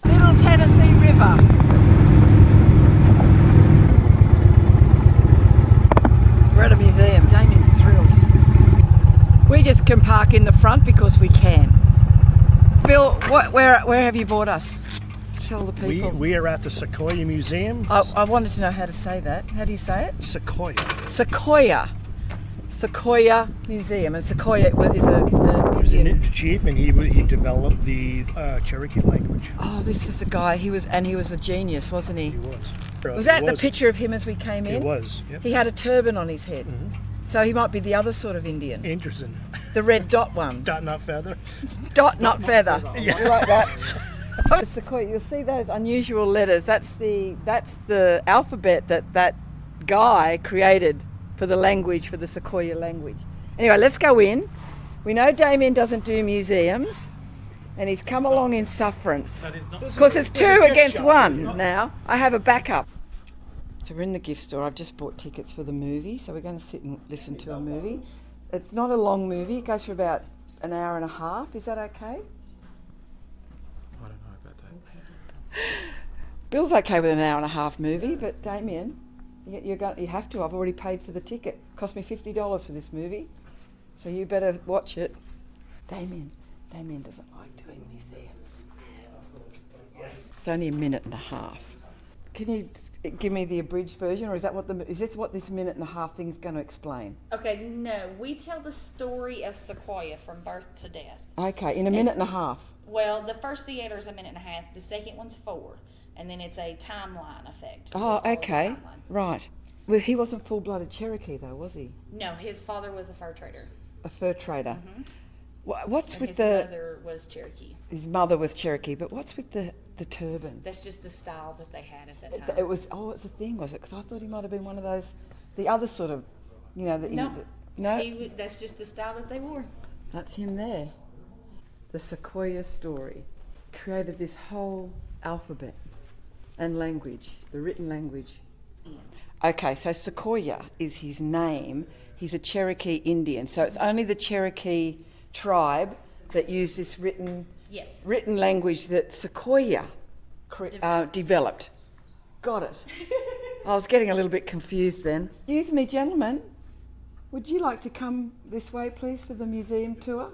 Little Tennessee River. We're at a museum. Damien's thrilled. We just can park in the front because we can. Bill, where have you brought us? Tell the people. We are at the Sequoia Museum. I wanted to know how to say that. How do you say it? Sequoia. Sequoia Museum, and Sequoia is He was a chief, and he developed the Cherokee language. Oh, this is the guy. He was a genius, wasn't he? He was. Was that the picture of him as we came in? It was. Yep. He had a turban on his head, so he might be the other sort of Indian. Interesting. The red dot one. Dot not feather. Dot not feather. Yeah. You like that? Sequoia. You'll see those unusual letters. That's the alphabet that guy created for the language, for the Sequoia language. Anyway, let's go in. We know Damien doesn't do museums, and he's come along in sufferance. Because it's 2 against 1 now. I have a backup. So we're in the gift store. I've just bought tickets for the movie, so we're going to sit and listen to a movie. It's not a long movie. It goes for about an hour and a half. Is that okay? I don't know about that. Bill's okay with an hour and a half movie, but Damien, you have to. I've already paid for the ticket. Cost me $50 for this movie, so you better watch it. Damien doesn't like doing museums. It's only a minute and a half. Can you give me the abridged version, or is this what this minute and a half thing's going to explain? Okay, no, we tell the story of Sequoia from birth to death. Okay, in a minute and a half. Well, the first theater is a minute and a half. The second one's 4. And then it's a timeline effect. Oh, okay. Right. Well, he wasn't full-blooded Cherokee, though, was he? No, his father was a fur trader. A fur trader. Mm-hmm. What's and with his mother was Cherokee. His mother was Cherokee, but what's with the turban? That's just the style that they had at that time. It was, it's a thing, was it? Because I thought he might have been one of those, the other sort of, No, no? that's just the style that they wore. That's him there. The Sequoia story created this whole alphabet and language, the written language. Okay, so Sequoia is his name. He's a Cherokee Indian, so it's only the Cherokee tribe that use this written language that Sequoia developed. Got it. I was getting a little bit confused then. Excuse me, gentlemen. Would you like to come this way, please, for the museum tour?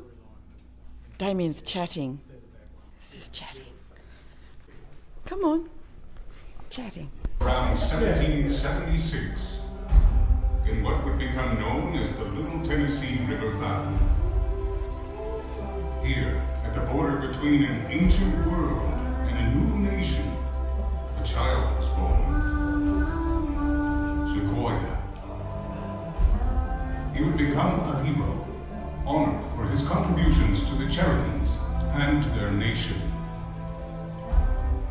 Damien's chatting. This is chatting. Come on. Chatting. Around 1776, in what would become known as the Little Tennessee River Valley. Here, at the border between an ancient world and a new nation, a child was born. Sequoia. He would become a hero, honored for his contributions to the Cherokees and their nation.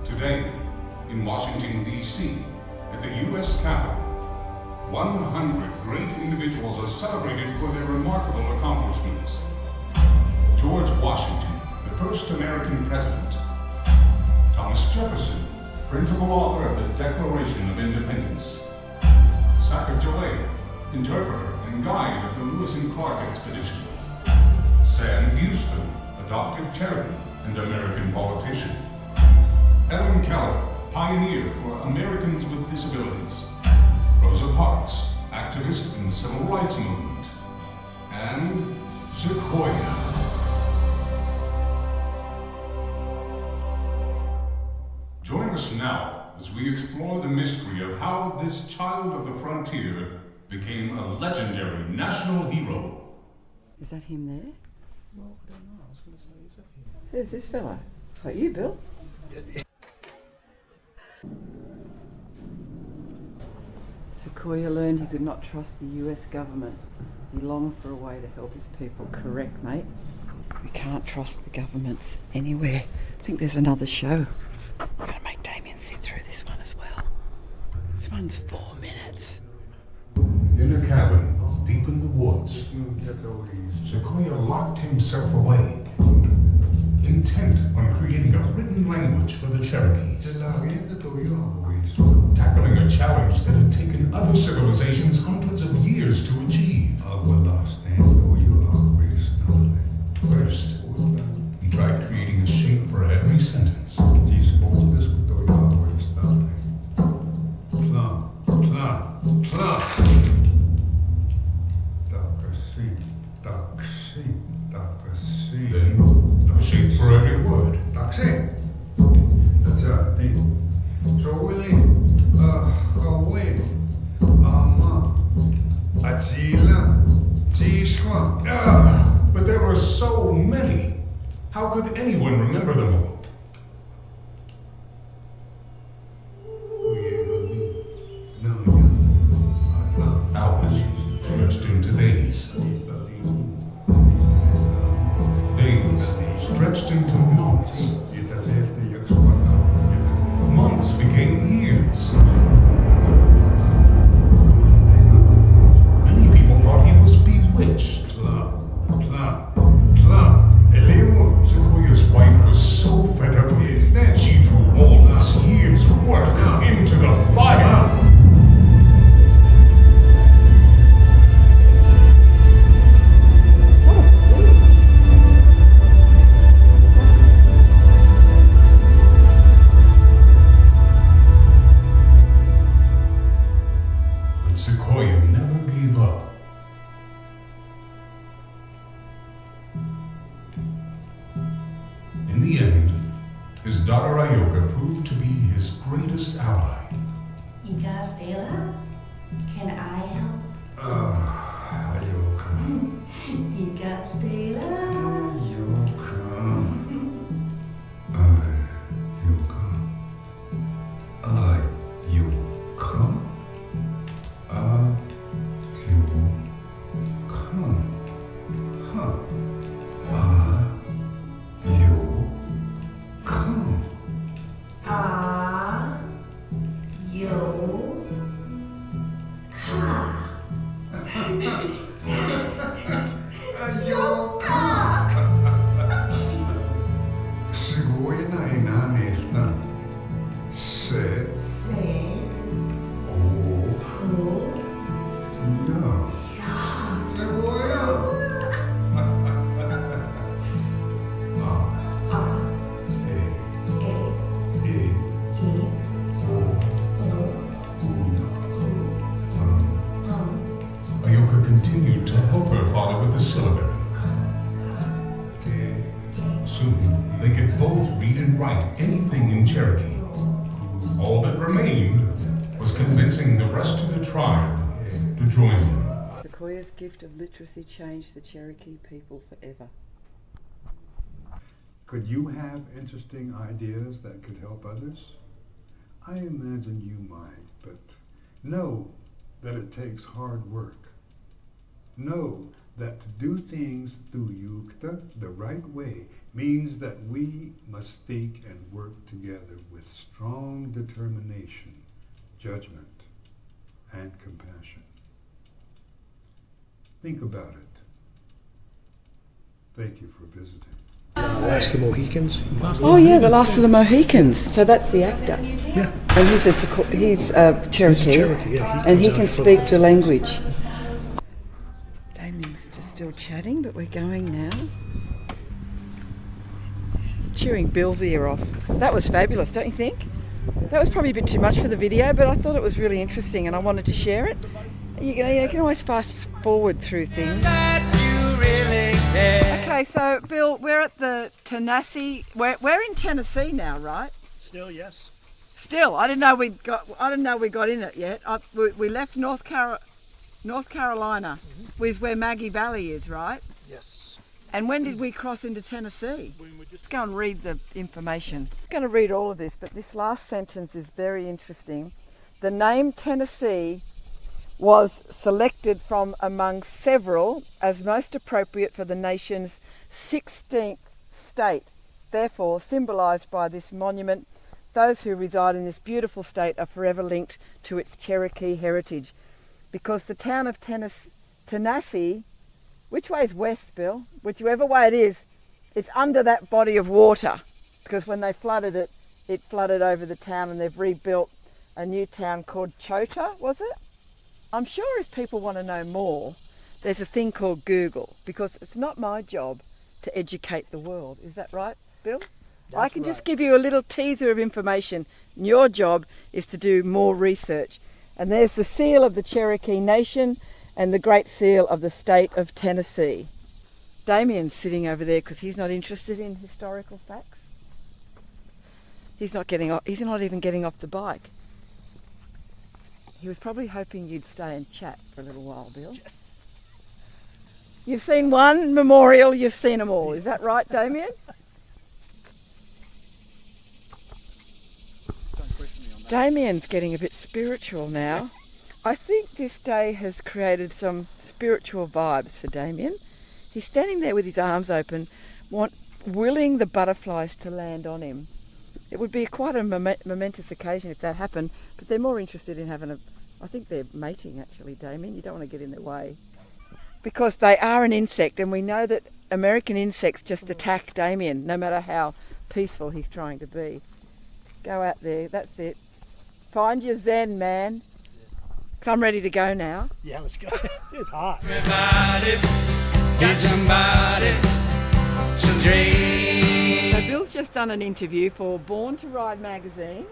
Today, in Washington, D.C., at the U.S. Capitol, 100 great individuals are celebrated for their remarkable accomplishments. George Washington, the first American president. Thomas Jefferson, principal author of the Declaration of Independence. Sacagawea, interpreter and guide of the Lewis and Clark expedition. Sam Houston, adopted Cherokee and American politician. Ellen Keller, pioneer for Americans with disabilities. Rosa Parks, activist in the civil rights movement. And Sequoia. Join us us now as we explore the mystery of how this child of the frontier became a legendary national hero. Is that him there? Well, I don't know. I was going to say, is that him? Who's this fella? It's like you, Bill. Sequoia learned he could not trust the US government. He longed for a way to help his people. Correct, mate. We can't trust the governments anywhere. I think there's another show. I'm going to make Damien sit through this one as well. This one's 4 minutes. In a cabin deep in the woods, Sequoia locked himself away, intent on creating a written language for the Cherokees, tackling a challenge that had taken other civilizations hundreds of years to achieve. First, he tried creating a shape for every sentence. Then, a shape for every word. But there were so many. How could anyone remember them all? Hours stretched into days. Days stretched into months. Months became years. Many people thought he was bewitched. Sequoia's wife was so fed up with it, she threw all these years of work into the fire. But Sequoia never gave up. In the end, his daughter Ayoka proved to be his greatest ally. Stella, can I help? Ayoka. Stella. Ayoka continued to help her father with the syllabary. Soon, they could both read and write anything in Cherokee. All that remained was convincing the rest of the tribe to join them. Sequoia's gift of literacy changed the Cherokee people forever. Could you have interesting ideas that could help others? I imagine you might, but know that it takes hard work. Know that to do things through Yukta the right way means that we must think and work together with strong determination, judgment, and compassion. Think about it. Thank you for visiting. Last of the Mohicans. Oh yeah, the Last of the Mohicans. So that's the actor. Yeah. And he's Cherokee. Cherokee, yeah. And he can speak the language. Damien's just still chatting, but we're going now. He's chewing Bill's ear off. That was fabulous, don't you think? That was probably a bit too much for the video, but I thought it was really interesting and I wanted to share it. You can always fast forward through things. Okay, so Bill, we're at the Tennessee. We're in Tennessee now, right? Still, yes. Still, I didn't know we got in it yet. We left North Carolina, which is where Maggie Valley is, right? Yes. And when did we cross into Tennessee? Let's go and read the information. I'm going to read all of this, but this last sentence is very interesting. The name Tennessee was selected from among several as most appropriate for the nation's 16th state. Therefore, symbolised by this monument, those who reside in this beautiful state are forever linked to its Cherokee heritage. Because the town of Tennessee, which way is west, Bill? Whichever way it is, it's under that body of water. Because when they flooded it, it flooded over the town, and they've rebuilt a new town called Chota, was it? I'm sure if people want to know more, there's a thing called Google, because it's not my job to educate the world. Is that right, Bill? I can just give you a little teaser of information. Your job is to do more research. And there's the seal of the Cherokee Nation and the Great Seal of the state of Tennessee. Damien's sitting over there because he's not interested in historical facts. He's not even getting off the bike. He was probably hoping you'd stay and chat for a little while, Bill. You've seen one memorial, you've seen them all. Is that right, Damien? Damien's getting a bit spiritual now. I think this day has created some spiritual vibes for Damien. He's standing there with his arms open, willing the butterflies to land on him. It would be quite a momentous occasion if that happened, but they're more interested in having I think they're mating actually, Damien. You don't want to get in their way. Because they are an insect, and we know that American insects just attack Damien, no matter how peaceful he's trying to be. Go out there, that's it. Find your zen, man. So I'm ready to go now. Yeah, let's go. It's hot. Everybody, get somebody some dreams. So Bill's just done an interview for Born to Ride magazine.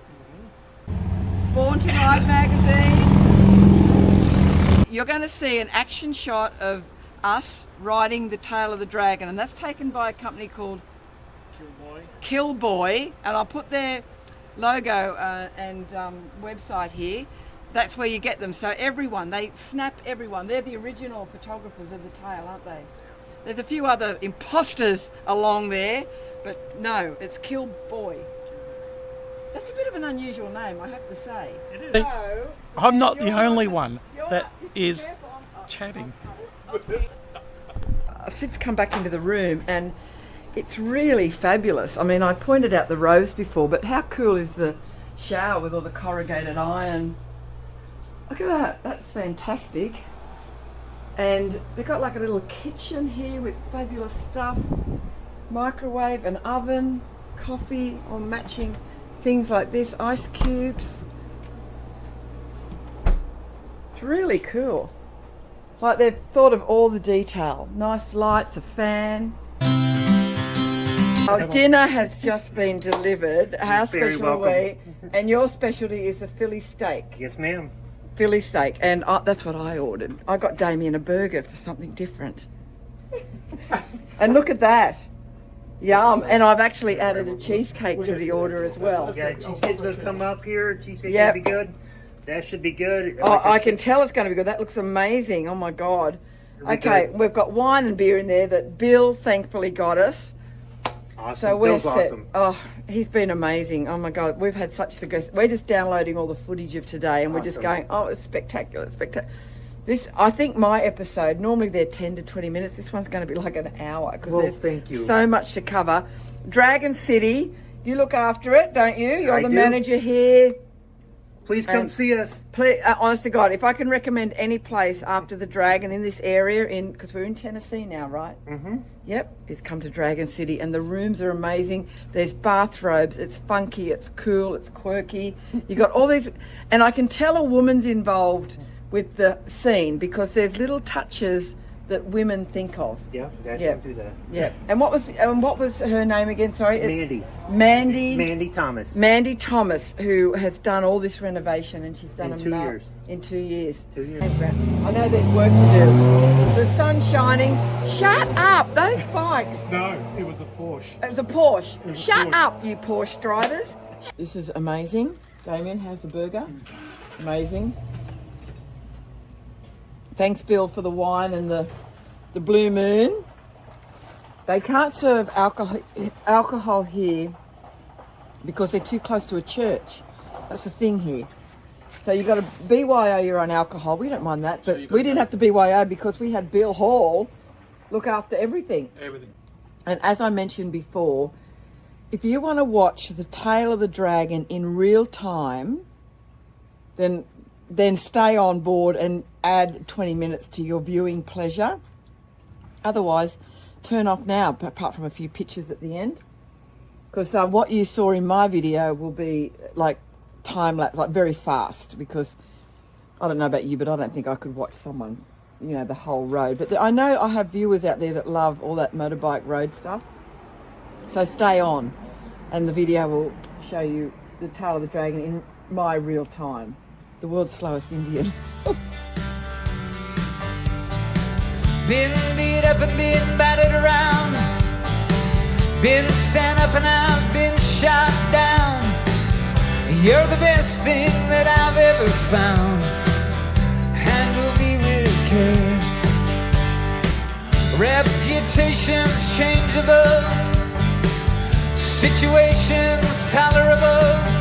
Born to Ride magazine. You're going to see an action shot of us riding the tail of the dragon, and that's taken by a company called Killboy, and I'll put their logo and website here. That's where you get them. So everyone, they snap everyone. They're the original photographers of the tail, aren't they? There's a few other imposters along there, but no, it's Killboy. That's a bit of an unusual name, I have to say. It is. I'm not the only one that is chatting. I've since come back into the room, and it's really fabulous. I mean, I pointed out the robes before, but how cool is the shower with all the corrugated iron? Look at that, that's fantastic. And they've got like a little kitchen here with fabulous stuff. Microwave, an oven, coffee, or matching things like this, ice cubes. It's really cool. Like they've thought of all the detail. Nice lights, a fan. Our dinner has just been delivered. How special are we? And your specialty is the Philly steak. Yes, ma'am. Philly steak, and that's what I ordered. I got Damien a burger for something different. And look at that. Yum. And I've actually added a cheesecake to the order as well. Yeah, cheesecake's going to come up here. Cheesecake's Yep. going to be good. That should be good. Oh, I can tell it's going to be good. That looks amazing. Oh my God. Okay, good. we've got wine and beer in there that Bill thankfully got us. Awesome. So we're Bill's set. awesome. Oh, he's been amazing. Oh my God, we've had such success. We're just downloading all the footage of today, and we're just going, oh, it's spectacular, spectacular. This, I think my episode, normally they're 10 to 20 minutes. This one's going to be like an hour because thank you. so much to cover. Dragon City, you look after it, don't you? You're I the do. manager here. Please come see us. Please, honest to God, if I can recommend any place after the Dragon in this area, because we're in Tennessee now, right? Mm-hmm. Yep, is come to Dragon City, and the rooms are amazing. There's bathrobes, it's funky, it's cool, it's quirky. You got all these, and I can tell a woman's involved with the scene because there's little touches that women think of. Yeah, guys Yep. don't do that. Yeah. And what was her name again? Sorry, Mandy. Mandy Thomas. Mandy Thomas, who has done all this renovation, and she's done In 2 years. In 2 years. 2 years. I know there's work to do. The sun's shining. Shut up! Those bikes. No, it was a Porsche. It was a Porsche. It was a Shut Porsche. up, you Porsche drivers. This is amazing. Damien, how's the burger? Amazing. Thanks, Bill, for the wine and the Blue Moon. They can't serve alcohol here because they're too close to a church. That's the thing here. So you've got to BYO your own alcohol. We don't mind that, but we didn't have to BYO because we had Bill Hall look after everything. Everything. And as I mentioned before, if you want to watch the tail of the dragon in real time, then stay on board and add 20 minutes to your viewing pleasure. Otherwise, turn off now, apart from a few pictures at the end. Because what you saw in my video will be like time-lapse, like very fast, because I don't know about you, but I don't think I could watch someone, you know, the whole road. But I know I have viewers out there that love all that motorbike road stuff. So stay on, and the video will show you the tail of the dragon in my real time. The world's slowest Indian. Been beat up and been battered around, been sent up and out, been shot down. You're the best thing that I've ever found. Handle me with care. Reputations changeable, situations tolerable.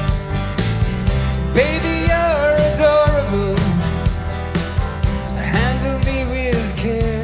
Baby, you're adorable. Handle me with care.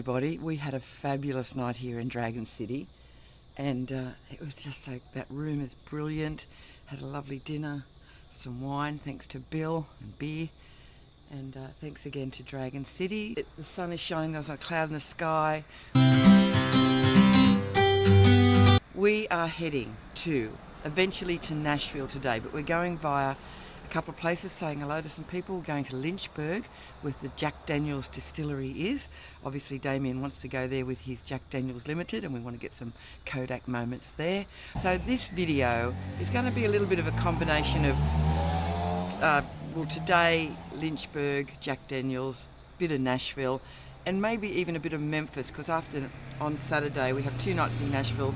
everybody. We had a fabulous night here in Dragon City, and it was just so, that room is brilliant. Had a lovely dinner, some wine, thanks to Bill, and beer, and thanks again to Dragon City. The sun is shining, there's not a cloud in the sky. We are heading eventually to Nashville today, but we're going via a couple of places, saying hello to some people. We're going to Lynchburg, where the Jack Daniels distillery is. Obviously Damien wants to go there with his Jack Daniels Limited, and we want to get some Kodak moments there. So this video is going to be a little bit of a combination of, well, today Lynchburg, Jack Daniels, bit of Nashville, and maybe even a bit of Memphis, because on Saturday we have 2 nights in Nashville,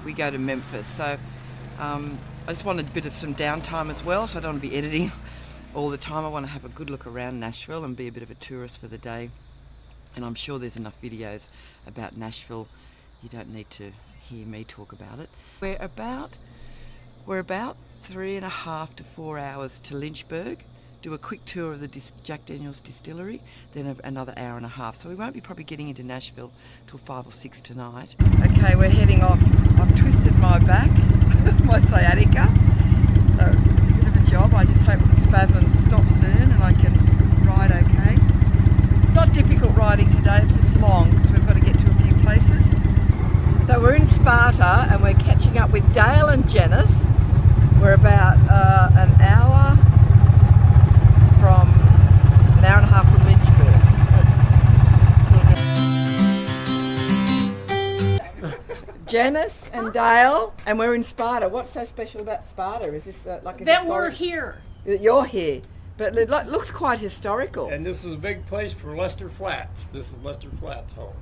we go to Memphis. So I just wanted a bit of some downtime as well, so I don't want to be editing all the time. I want to have a good look around Nashville and be a bit of a tourist for the day. And I'm sure there's enough videos about Nashville. You don't need to hear me talk about it. We're about 3.5 to 4 hours to Lynchburg. Do a quick tour of the Jack Daniels distillery, then another hour and a half. So we won't be probably getting into Nashville till 5 or 6 tonight. Okay, we're heading off. I've twisted my back, my sciatica. So it's a bit of a job. I just hope the spasms stop soon and I can ride okay. It's not difficult riding today, it's just long, so we've got to get to a few places. So we're in Sparta and we're catching up with Dale and Janice. We're about an hour and a half from Lynchburg. Janice and Dale, and we're in Sparta. What's so special about Sparta? Is this like a that we're here? You're here, but it looks quite historical. And this is a big place for Lester Flats. This is Lester Flats' home.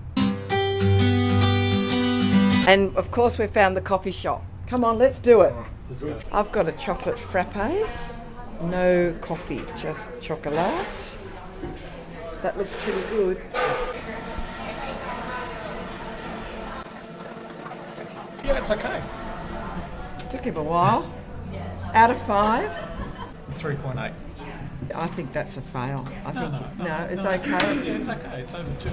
And of course we found the coffee shop. Come on, let's do it. I've got a chocolate frappe. No coffee, just chocolate. That looks pretty good. Yeah, it's okay. Took him a while. Out of 5? 3.8. I think that's a fail. I think it's okay. It's okay. It's over 2.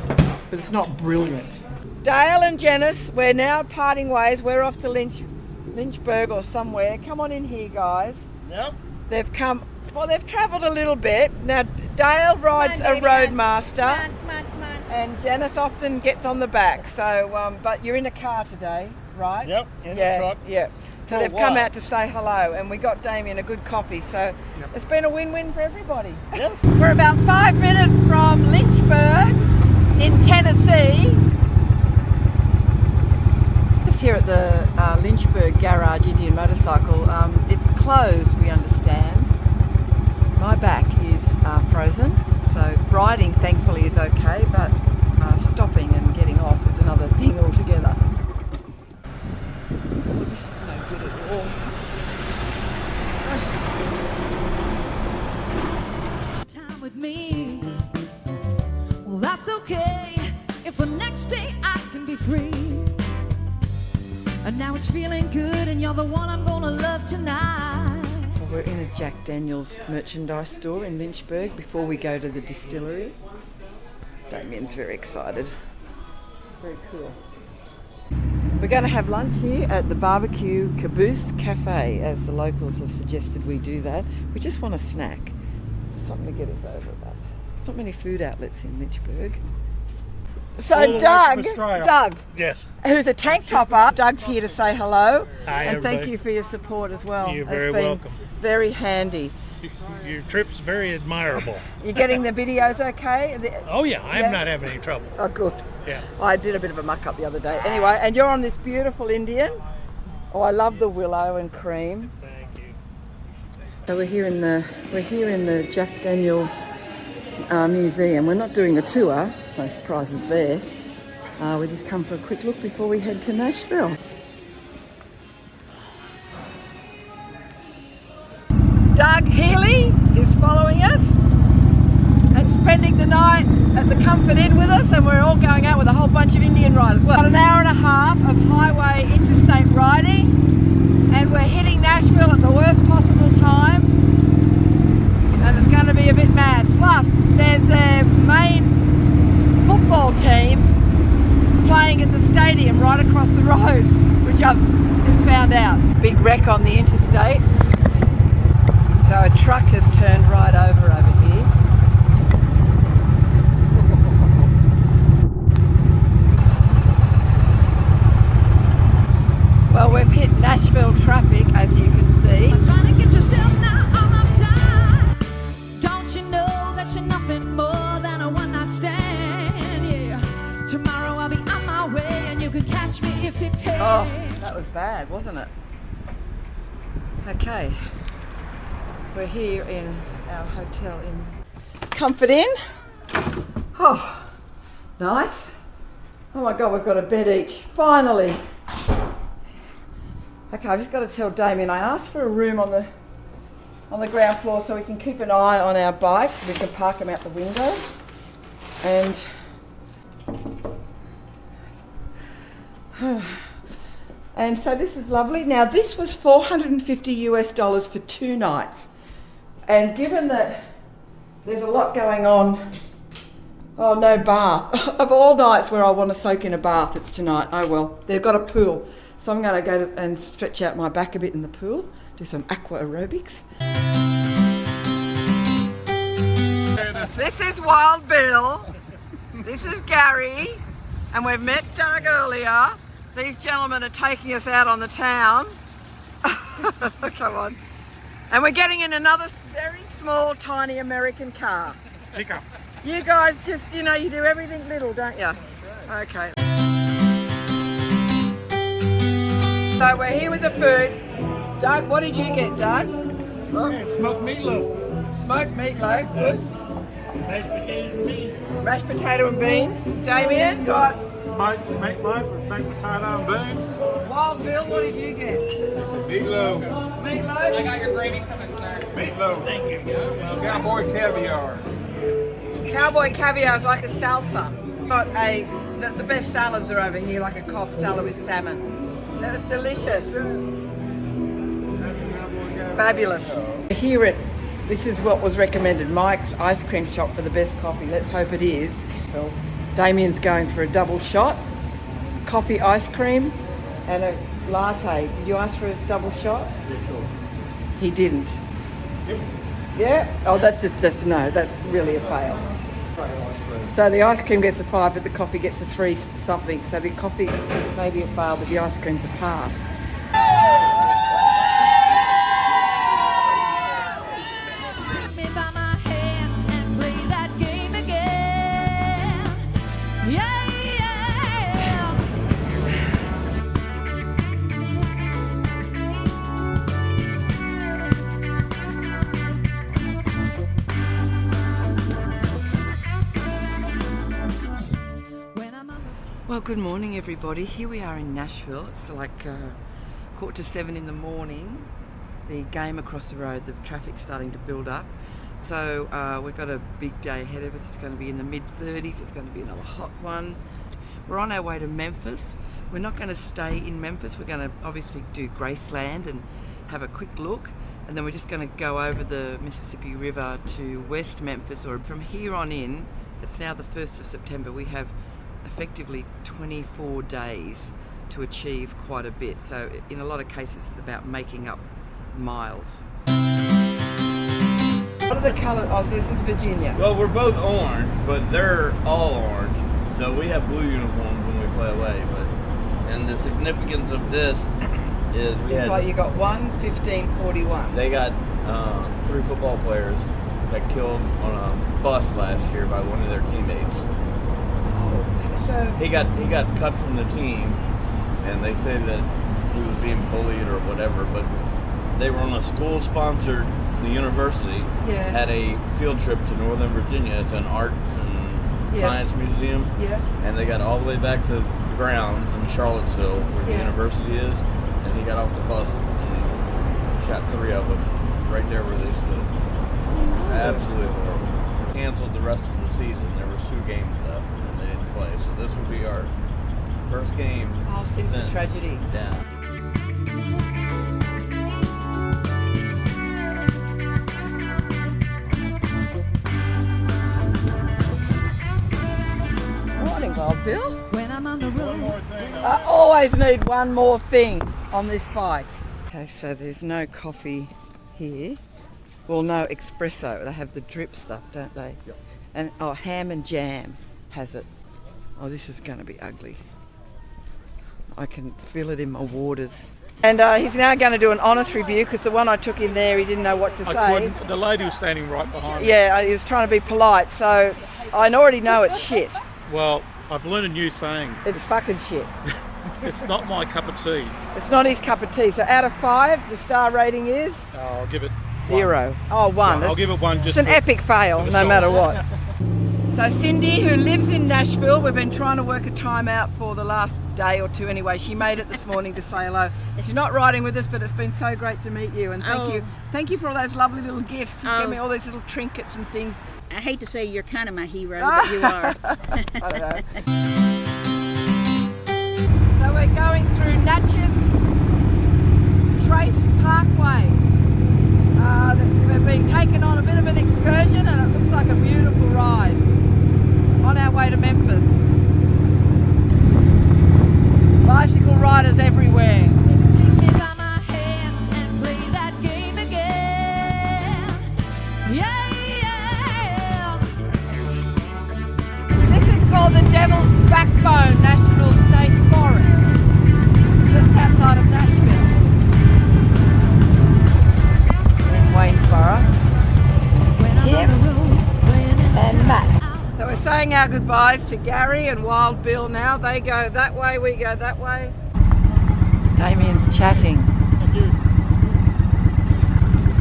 But it's not brilliant. Dale and Janice, we're now parting ways. We're off to Lynchburg or somewhere. Come on in here, guys. Yep. They've travelled a little bit. Now, Dale rides a Roadmaster. Come on. And Janice often gets on the back. So, but you're in a car today, right? Yep, in the truck. Yeah. So they've come out to say hello, and we got Damien a good coffee. So it's been a win-win for everybody. Yes. We're about 5 minutes from Lynchburg in Tennessee. Just here at the Lynchburg Garage Indian Motorcycle. It's closed, we understand. My back is frozen, so riding thankfully is okay, but stopping and getting off is another thing altogether. Well, this is no good at all. Time with me. Well, that's okay. If the next day I can be free. And now it's feeling good, and you're the one I'm gonna love tonight. Well, we're in a Jack Daniels merchandise store in Lynchburg before we go to the distillery. Damien's very excited. Very cool. We're going to have lunch here at the Barbecue Caboose Cafe, as the locals have suggested we do that. We just want a snack, something to get us over that. There's not many food outlets in Lynchburg. So Doug, yes, who's a tank topper, Doug's here to say hello. Hi, and everybody. thank you for your support as well. You're It's very been welcome. Very handy. Your trip's very admirable. You're getting the videos okay? Oh yeah, I'm not having any trouble. Oh, good. Yeah. I did a bit of a muck up the other day. Anyway, and you're on this beautiful Indian. Oh, I love the willow and cream. Thank you. So we're here in the Jack Daniels museum. We're not doing a tour. No surprises there. We just come for a quick look before we head to Nashville. Doug Healy is following us and spending the night at the Comfort Inn with us, and we're all going out with a whole bunch of Indian riders. Well, an hour and a half of highway interstate riding, and we're hitting Nashville at the worst possible time, and it's going to be a bit mad. Plus, there's a main football team playing at the stadium right across the road, which I've since found out. Big wreck on the interstate. So a truck has turned right over here. Well, we've hit Nashville traffic, as you can see. Trying to get yourself now all of time. Don't you know that you're nothing more than a one-night stand? Yeah. Tomorrow I'll be on my way and you can catch me if you can. Oh, that was bad, wasn't it? Okay. We're here in our hotel in Comfort Inn. Oh, nice. Oh my God, we've got a bed each, finally. Okay, I've just got to tell Damien, I asked for a room on the ground floor so we can keep an eye on our bikes. We can park them out the window. And so this is lovely. Now this was $450 for 2 nights. And given that there's a lot going on, oh, no bath. Of all nights where I want to soak in a bath, it's tonight. Oh well, they've got a pool. So I'm going to go and stretch out my back a bit in the pool, do some aqua aerobics. This is Wild Bill. This is Gary. And we've met Doug earlier. These gentlemen are taking us out on the town. Come on. And we're getting in another very small, tiny American car. Pickup. You guys just, you know, you do everything little, don't you? Okay. So we're here with the food. Doug, what did you get, Doug? Oh. Yeah, smoked meatloaf. Smoked meatloaf, good. Mashed potatoes and beans. Mashed potato and beans. Damien got Smoked meatloaf with baked potato and beans. Wild Bill, what did you get? Meatloaf. Meatloaf? I got your gravy coming, sir. Meatloaf. Thank you. Cowboy caviar. Cowboy caviar is like a salsa. Got the best salads are over here, like a Cobb salad with salmon. That was delicious. Fabulous. Here this is what was recommended, Mike's ice cream shop for the best coffee. Let's hope it is. Well, Damien's going for a double shot, coffee, ice cream, and a latte. Did you ask for a double shot? Yeah, sure. He didn't. Yep. Yeah? Oh, that's no, that's really a fail. So the ice cream gets a 5, but the coffee gets a 3 something. So the coffee may be a fail, but the ice cream's a pass. Take me by my hand and play that game again. Yeah, yeah. Well, good morning, everybody. Here we are in Nashville. It's like 6:45 in the morning. The game across the road, the traffic's starting to build up. So we've got a big day ahead of us. It's going to be in the mid-30s. It's going to be another hot one. We're on our way to Memphis. We're not going to stay in Memphis. We're going to obviously do Graceland and have a quick look. And then we're just going to go over the Mississippi River to West Memphis, or from here on in. It's now the 1st of September. We have effectively 24 days to achieve quite a bit. So in a lot of cases it's about making up miles. What are the colours? Oh, this is Virginia. Well, we're both orange, but they're all orange. So we have blue uniforms when we play away. And the significance of this is it's like you got 1, 15, 41. They got 3 football players that killed on a bus last year by one of their teammates. So he got cut from the team, and they say that he was being bullied or whatever. But they were on a school-sponsored. The university had a field trip to Northern Virginia. It's an art and science museum, and they got all the way back to the grounds in Charlottesville, where the university is. And he got off the bus and he shot 3 of them right there where they stood. Absolutely horrible. Canceled the rest of the season. There was 2 games left. Play. So this will be our first game since the tragedy. Yeah. Morning, Wild Bill? When I'm on the road. I always need one more thing on this bike. Okay, so there's no coffee here. Well, no espresso. They have the drip stuff, don't they? Yep. And oh, ham and jam has it. Oh, this is going to be ugly. I can feel it in my waters. And he's now going to do an honest review because the one I took in there, he didn't know what to say. The lady was standing right behind me. Yeah, he was trying to be polite, so I already know it's shit. Well, I've learned a new saying. It's fucking shit. It's not my cup of tea. It's not his cup of tea. So out of 5, the star rating is? I'll give it 0. 1. Oh, 1. I'll give it 1 just It's an epic fail, no matter what. So Cindy, who lives in Nashville, we've been trying to work a time out for the last day or two anyway. She made it this morning to say hello. She's not riding with us, but it's been so great to meet you, and thank you. Thank you for all those lovely little gifts. You gave me all these little trinkets and things. I hate to say you're kind of my hero, but you are. I know. So we're going through Natchez Trace Parkway. We've been taken on a bit of an excursion and it looks like a beautiful ride on our way to Memphis. Bicycle riders everywhere. Take me by my hand and play that game again. Yeah, yeah. This is called the Devil's Backbone National State Forest, just outside of Nashville. In Waynesboro. Him and Matt. So we're saying our goodbyes to Gary and Wild Bill now. They go that way, we go that way. Damien's chatting. Thank you.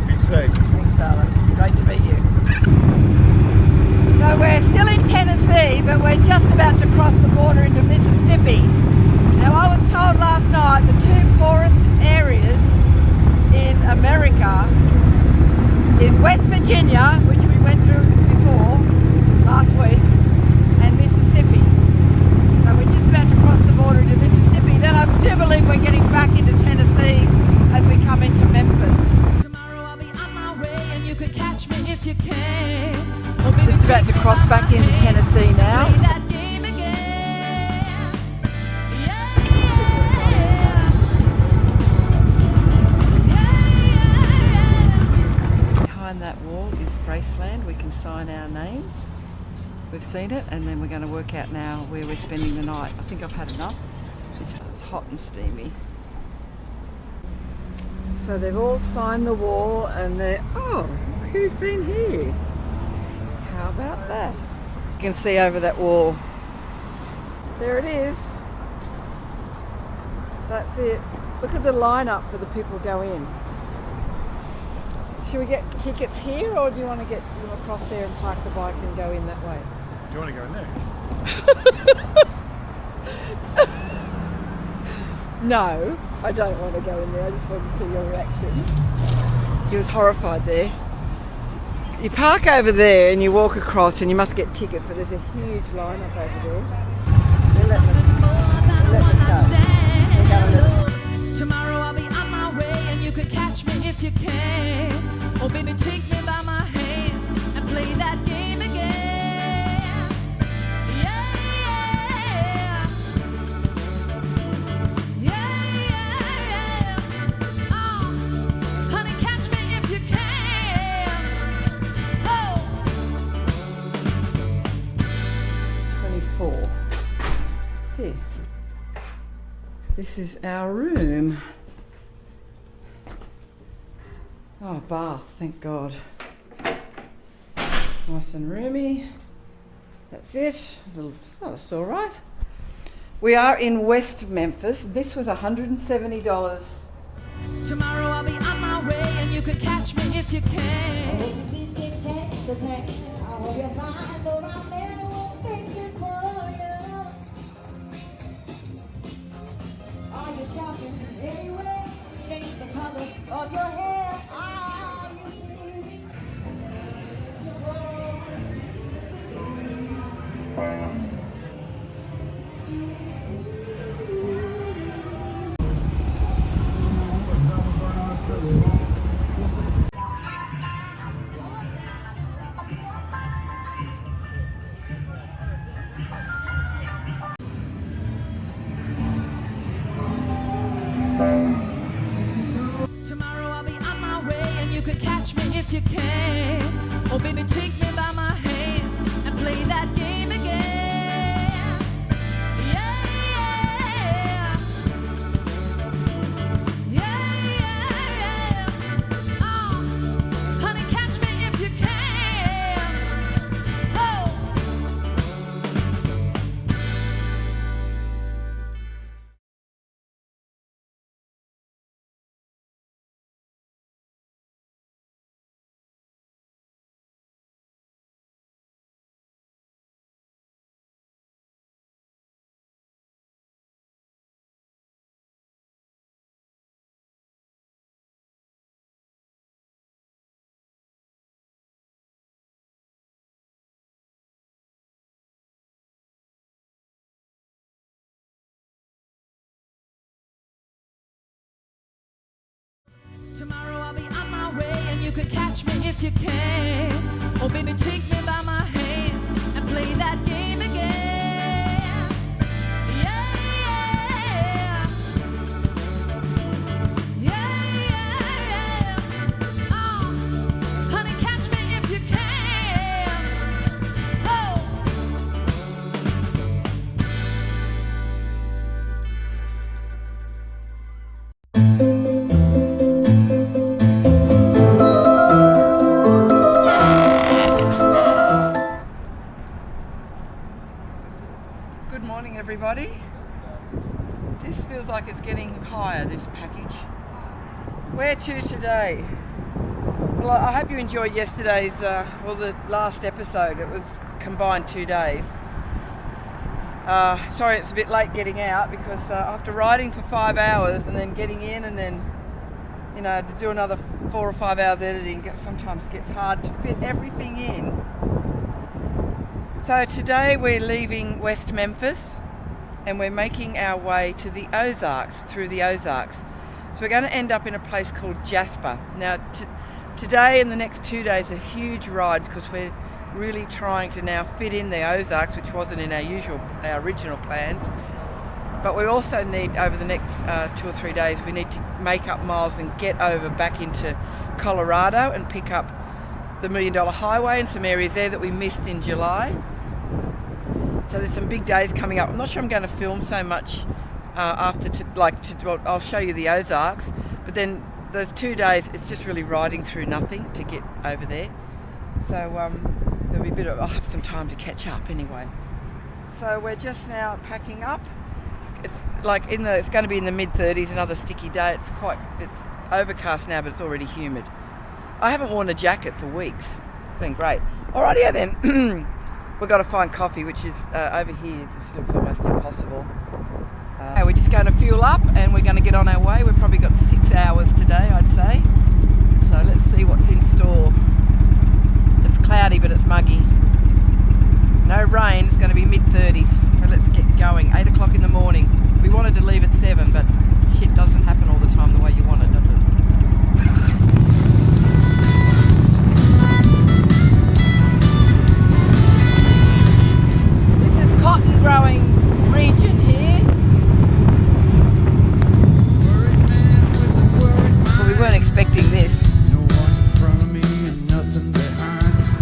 Be safe. Thanks, darling. Great to meet you. So we're still in Tennessee, but we're just about to cross the border into Mississippi. Now I was told last night the 2 poorest areas in America is West Virginia, which we went through before last week, and Mississippi. So we're just about to cross the border into Mississippi. Then I do believe we're getting back into Tennessee as we come into Memphis. Tomorrow I'll be on my way and you could catch me if you can. Just about to cross back into Tennessee now. Play that game again. Behind that wall is Graceland. We can sign our names. We've seen it, and then we're going to work out now where we're spending the night. I think I've had enough. It's hot and steamy. So they've all signed the wall, and they're, oh, who's been here? How about that? You can see over that wall. There it is. That's it. Look at the lineup for the people who go in. Should we get tickets here, or do you want to get them across there and park the bike and go in that way? Do you want to go in there? No, I don't want to go in there. I just want to see your reaction. He was horrified there. You park over there and you walk across and you must get tickets, but there's a huge lineup over there. They're letting us go. We're going to Tomorrow I'll be on my way and you could catch me if you can. Oh baby, take me by my hand and play that game again. Yeah, yeah. Yeah, yeah. Oh, honey, catch me if you can. Oh. 24. Here. This is our room. Oh, bath, thank God. Nice and roomy. That's it. Oh, that's all right. We are in West Memphis. This was $170. Tomorrow I'll be on my way and you could catch me if you can. Are you shopping anywhere? Change the color of your hair. Are you pleasing? if you can. Oh, baby, take me by my hand and play that game again. Yeah, yeah. Yeah, yeah, yeah. Oh, honey, catch me if you can. Oh. Tomorrow I'll be on my way and you can catch me if you can. Oh, baby, take me by my hand and play that game again. Yeah, yeah. Yeah, yeah, yeah. Oh, honey, catch me if you can. Oh. Good morning, everybody. This feels like it's getting higher, this package. Where to today? Well, I hope you enjoyed yesterday's, the last episode. It was combined 2 days. Sorry it's a bit late getting out because after riding for 5 hours and then getting in and then, you know, to do another 4 or 5 hours editing, sometimes gets hard to fit everything in. So today we're leaving West Memphis and we're making our way to the Ozarks, through the Ozarks. So we're going to end up in a place called Jasper. Now today and the next 2 days are huge rides because we're really trying to now fit in the Ozarks, which wasn't in our original plans. But we also need, over the next 2 or 3 days, we need to make up miles and get over back into Colorado and pick up the $1 Million Highway and some areas there that we missed in July. So there's some big days coming up. I'm not sure I'm going to film so much I'll show you the Ozarks, but then those 2 days it's just really riding through nothing to get over there. So there'll be I'll have some time to catch up anyway. So we're just now packing up. It's going to be in the mid-30s, another sticky day. It's overcast now, but it's already humid. I haven't worn a jacket for weeks. It's been great. Alrighty then. We've got to find coffee, which is over here. This looks almost impossible. We're just going to fuel up and we're going to get on our way. We've probably got 6 hours today, I'd say. So let's see what's in store. It's cloudy, but it's muggy. No rain. It's going to be mid-30s. So let's get going. 8 o'clock in the morning. We wanted to leave at 7, but shit doesn't happen all the time the way you want it, does it? Cotton growing region here. Well, we weren't expecting this.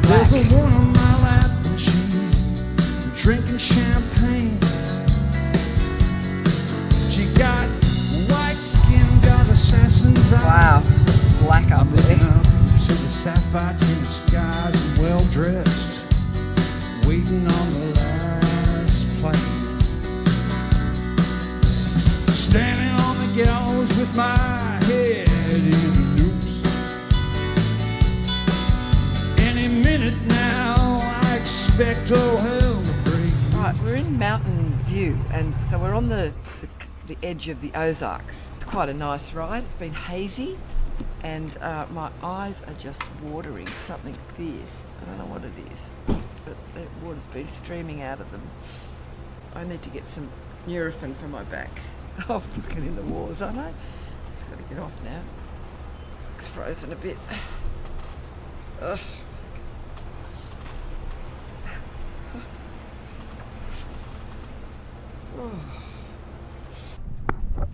There's a woman on my lap and she's drinking champagne. She got white skin, got assassin's eyes. Wow, it's black up there. To the sapphire tinted skies and well dressed, waiting on the last plane. Standing on the gallows with my head in the noose. Any minute now, I expect all hell to break. Right, we're in Mountain View, and so we're on the edge of the Ozarks. It's quite a nice ride. It's been hazy, and my eyes are just watering. Something fierce. I don't know what it is, but the water's been streaming out of them. I need to get some Nurofen for my back. Oh, I'm fucking in the wars, aren't I? It's got to get off now. It's frozen a bit. Ugh.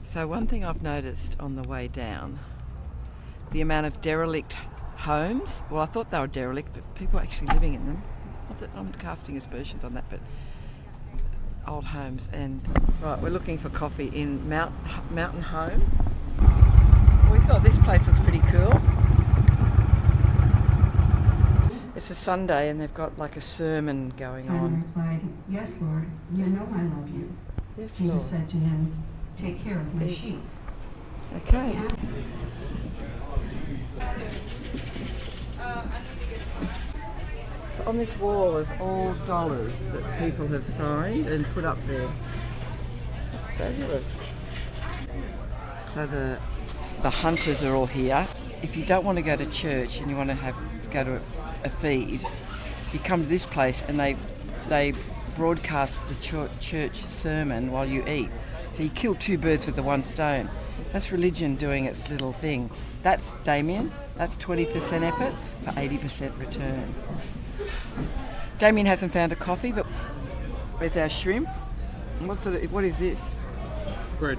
So one thing I've noticed on the way down, the amount of derelict homes. Well, I thought they were derelict, but people are actually living in them. Not that I'm casting aspersions on that, but old homes. And right, we're looking for coffee in Mountain Home. We thought this place looks pretty cool. It's a Sunday and they've got like a sermon going on. Simon replied, "Yes, Lord, you know I love you." Yes, Jesus Lord. said to him, "Take care of my sheep." Okay. So on this wall is all dollars that people have signed and put up there. That's fabulous. So the hunters are all here. If you don't want to go to church and you want to go to a feed, you come to this place and they broadcast the church sermon while you eat. So you kill two birds with the one stone. That's religion doing its little thing. That's Damien. That's 20% effort for 80% return. Damien hasn't found a coffee, but where's our shrimp? And what is this? Bread.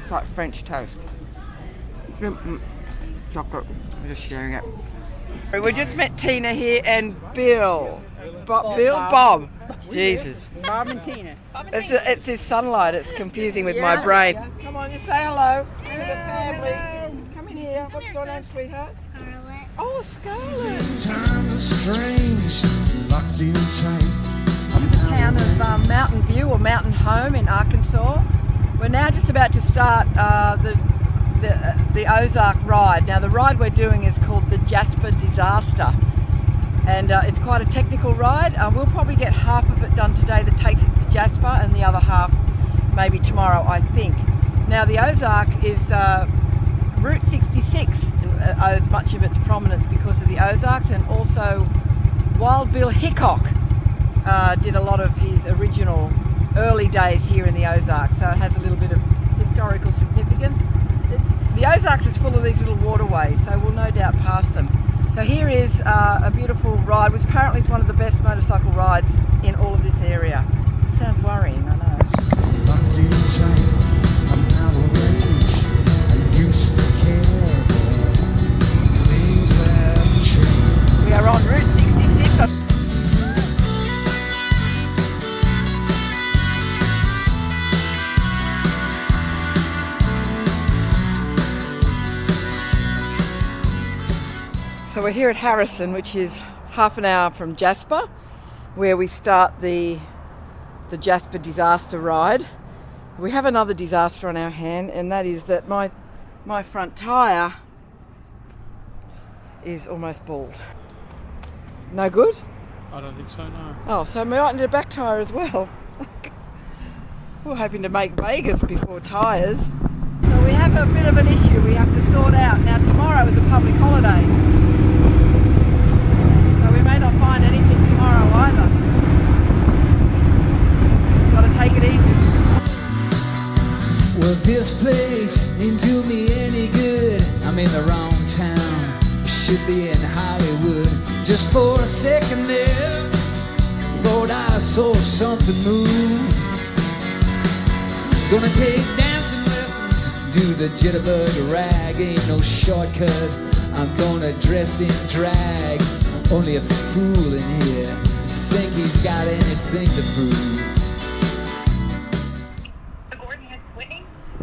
It's like French toast. Shrimp, chocolate. We're just sharing it. We just met Tina here and Bill. Bob. Jesus. Bob and Tina. It's his sunlight. It's confusing with my brain. Come on, you say hello to the family. Come in here. What's going on, sweetheart? Scarlett. Oh, Scarlett. This is the town of Mountain View or Mountain Home in Arkansas. We're now just about to start the Ozark ride. Now the ride we're doing is called the Jasper Disaster. And it's quite a technical ride. We'll probably get half of it done today that takes us to Jasper and the other half maybe tomorrow, I think. Now the Ozark is Route 66 owes much of its prominence because of the Ozarks, and also Wild Bill Hickok did a lot of his original early days here in the Ozarks, so it has a little bit of historical significance. The Ozarks is full of these little waterways, so we'll no doubt pass them. So here is a beautiful ride, which apparently is one of the best motorcycle rides in all of this area. Sounds worrying, I know. We are on Route 66. So we're here at Harrison, which is half an hour from Jasper, where we start the Jasper Disaster ride. We have another disaster on our hand, and that is that my front tyre is almost bald. No good? I don't think so, no. Oh, so we might need a back tyre as well. We're hoping to make Vegas before tyres. So we have a bit of an issue we have to sort out. Now tomorrow is a public holiday. May not find anything tomorrow either. Just gotta take it easy. Well, this place ain't do me any good. I'm in the wrong town. Should be in Hollywood. Just for a second there, thought I saw something move. Gonna take dancing lessons, do the jitterbug rag. Ain't no shortcut. I'm gonna dress in drag. Only a fool in here think he's got anything to prove.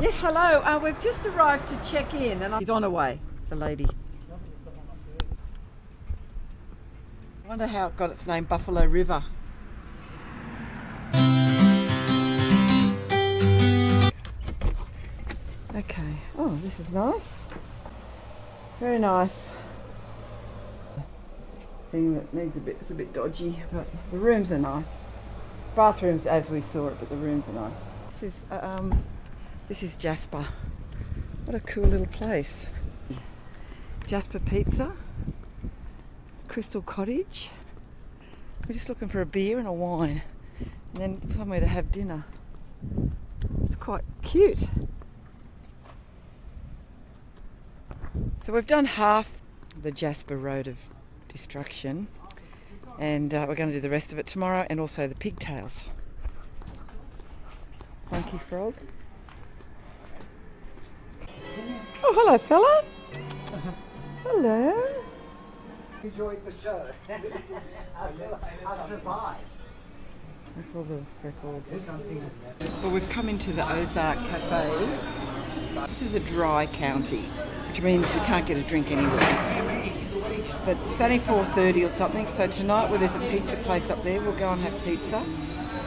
Yes, hello. We've just arrived to check in, and he's on her way, the lady. I wonder how it got its name, Buffalo River. Okay. Oh, this is nice. Very nice. Thing that needs it's a bit dodgy, but the rooms are nice. Bathrooms as we saw it, but the rooms are nice. This is Jasper. What a cool little place. Jasper Pizza, Crystal Cottage. We're just looking for a beer and a wine, and then somewhere to have dinner. It's quite cute. So we've done half the Jasper Road of Destruction, and we're going to do the rest of it tomorrow, and also the pigtails. Funky frog. Oh, hello, fella. Hello. Enjoyed the show. I survived. All the records. Well, we've come into the Ozark Cafe. This is a dry county, which means we can't get a drink anywhere. But it's only 4:30 or something, so tonight, where there's a pizza place up there, we'll go and have pizza.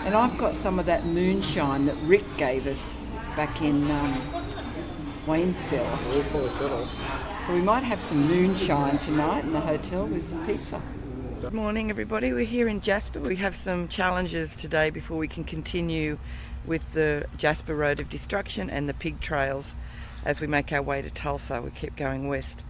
And I've got some of that moonshine that Rick gave us back in Waynesville. So we might have some moonshine tonight in the hotel with some pizza. Good morning, everybody. We're here in Jasper. We have some challenges today before we can continue with the Jasper Road of Destruction and the pig trails as we make our way to Tulsa. We keep going west.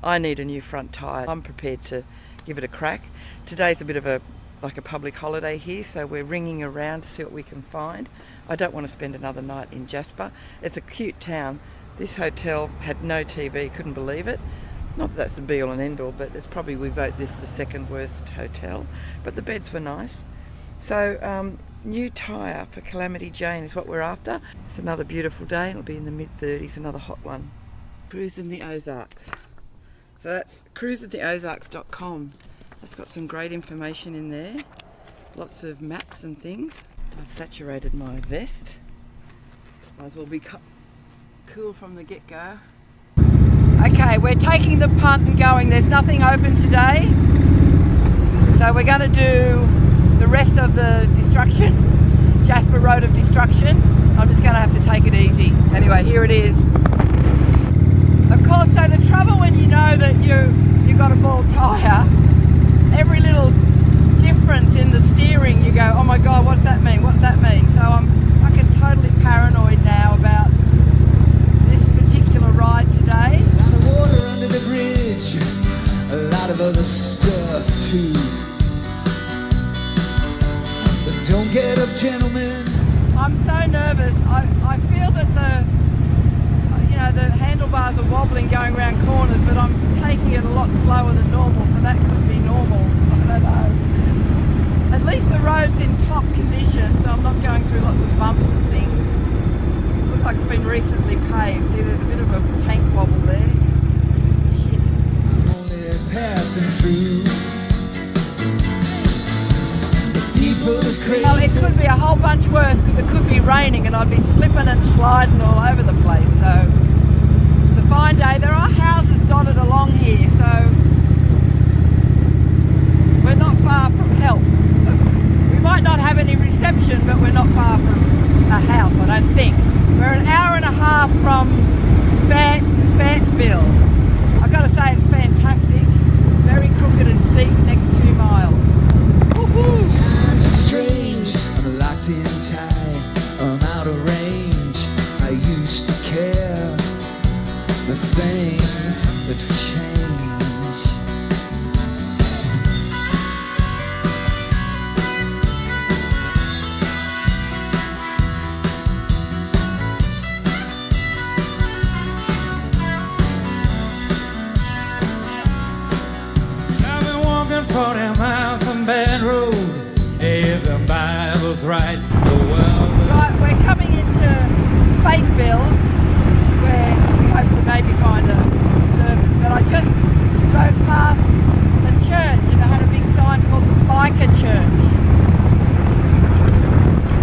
I need a new front tyre. I'm prepared to give it a crack. Today's a bit of a public holiday here, so we're ringing around to see what we can find. I don't want to spend another night in Jasper. It's a cute town. This hotel had no TV, couldn't believe it. Not that that's the be all and end all, but it's probably, we vote this the second worst hotel. But the beds were nice. So new tyre for Calamity Jane is what we're after. It's another beautiful day. It'll be in the mid-30s, another hot one. Cruise in the Ozarks. So that's cruiseoftheozarks.com. That's got some great information in there. Lots of maps and things. I've saturated my vest. Might as well be cool from the get-go. Okay, we're taking the punt and going. There's nothing open today. So we're going to do the rest of the destruction, Jasper Road of Destruction. I'm just going to have to take it easy. Anyway, here it is. Of course, so the trouble when you know that you've got a bald tyre, every little difference in the steering, you go, oh my God, what's that mean? What's that mean? So I'm fucking totally paranoid now about this particular ride today. A lot of water under the bridge, a lot of other stuff too. But don't get up, gentlemen. I'm so nervous. I feel that the handlebars are wobbling going around corners, but I'm taking it a lot slower than normal, so that could be normal. I don't know. At least the road's in top condition, so I'm not going through lots of bumps and things. It looks like it's been recently paved. See, there's a bit of a tank wobble there. Shit. I'm only passing through. Well, it could be a whole bunch worse because it could be raining and I'd be slipping and sliding all over the place. So it's a fine day. There are houses dotted along here, so we're not far from help. We might not have any reception, but we're not far from a house, I don't think. We're an hour and a half from Fayetteville. I've got to say it's fantastic. Very crooked and steep, next 2 miles. Woohoo! Times are strange, I'm locked in tight, I'm out of range. I used to care, the things have changed. I've been walking 40 miles on bad road. If the Bible's right, the world. Right, we're coming into Fayetteville, where we hope to maybe find a service. But I just rode past a church and it had a big sign called the Biker Church.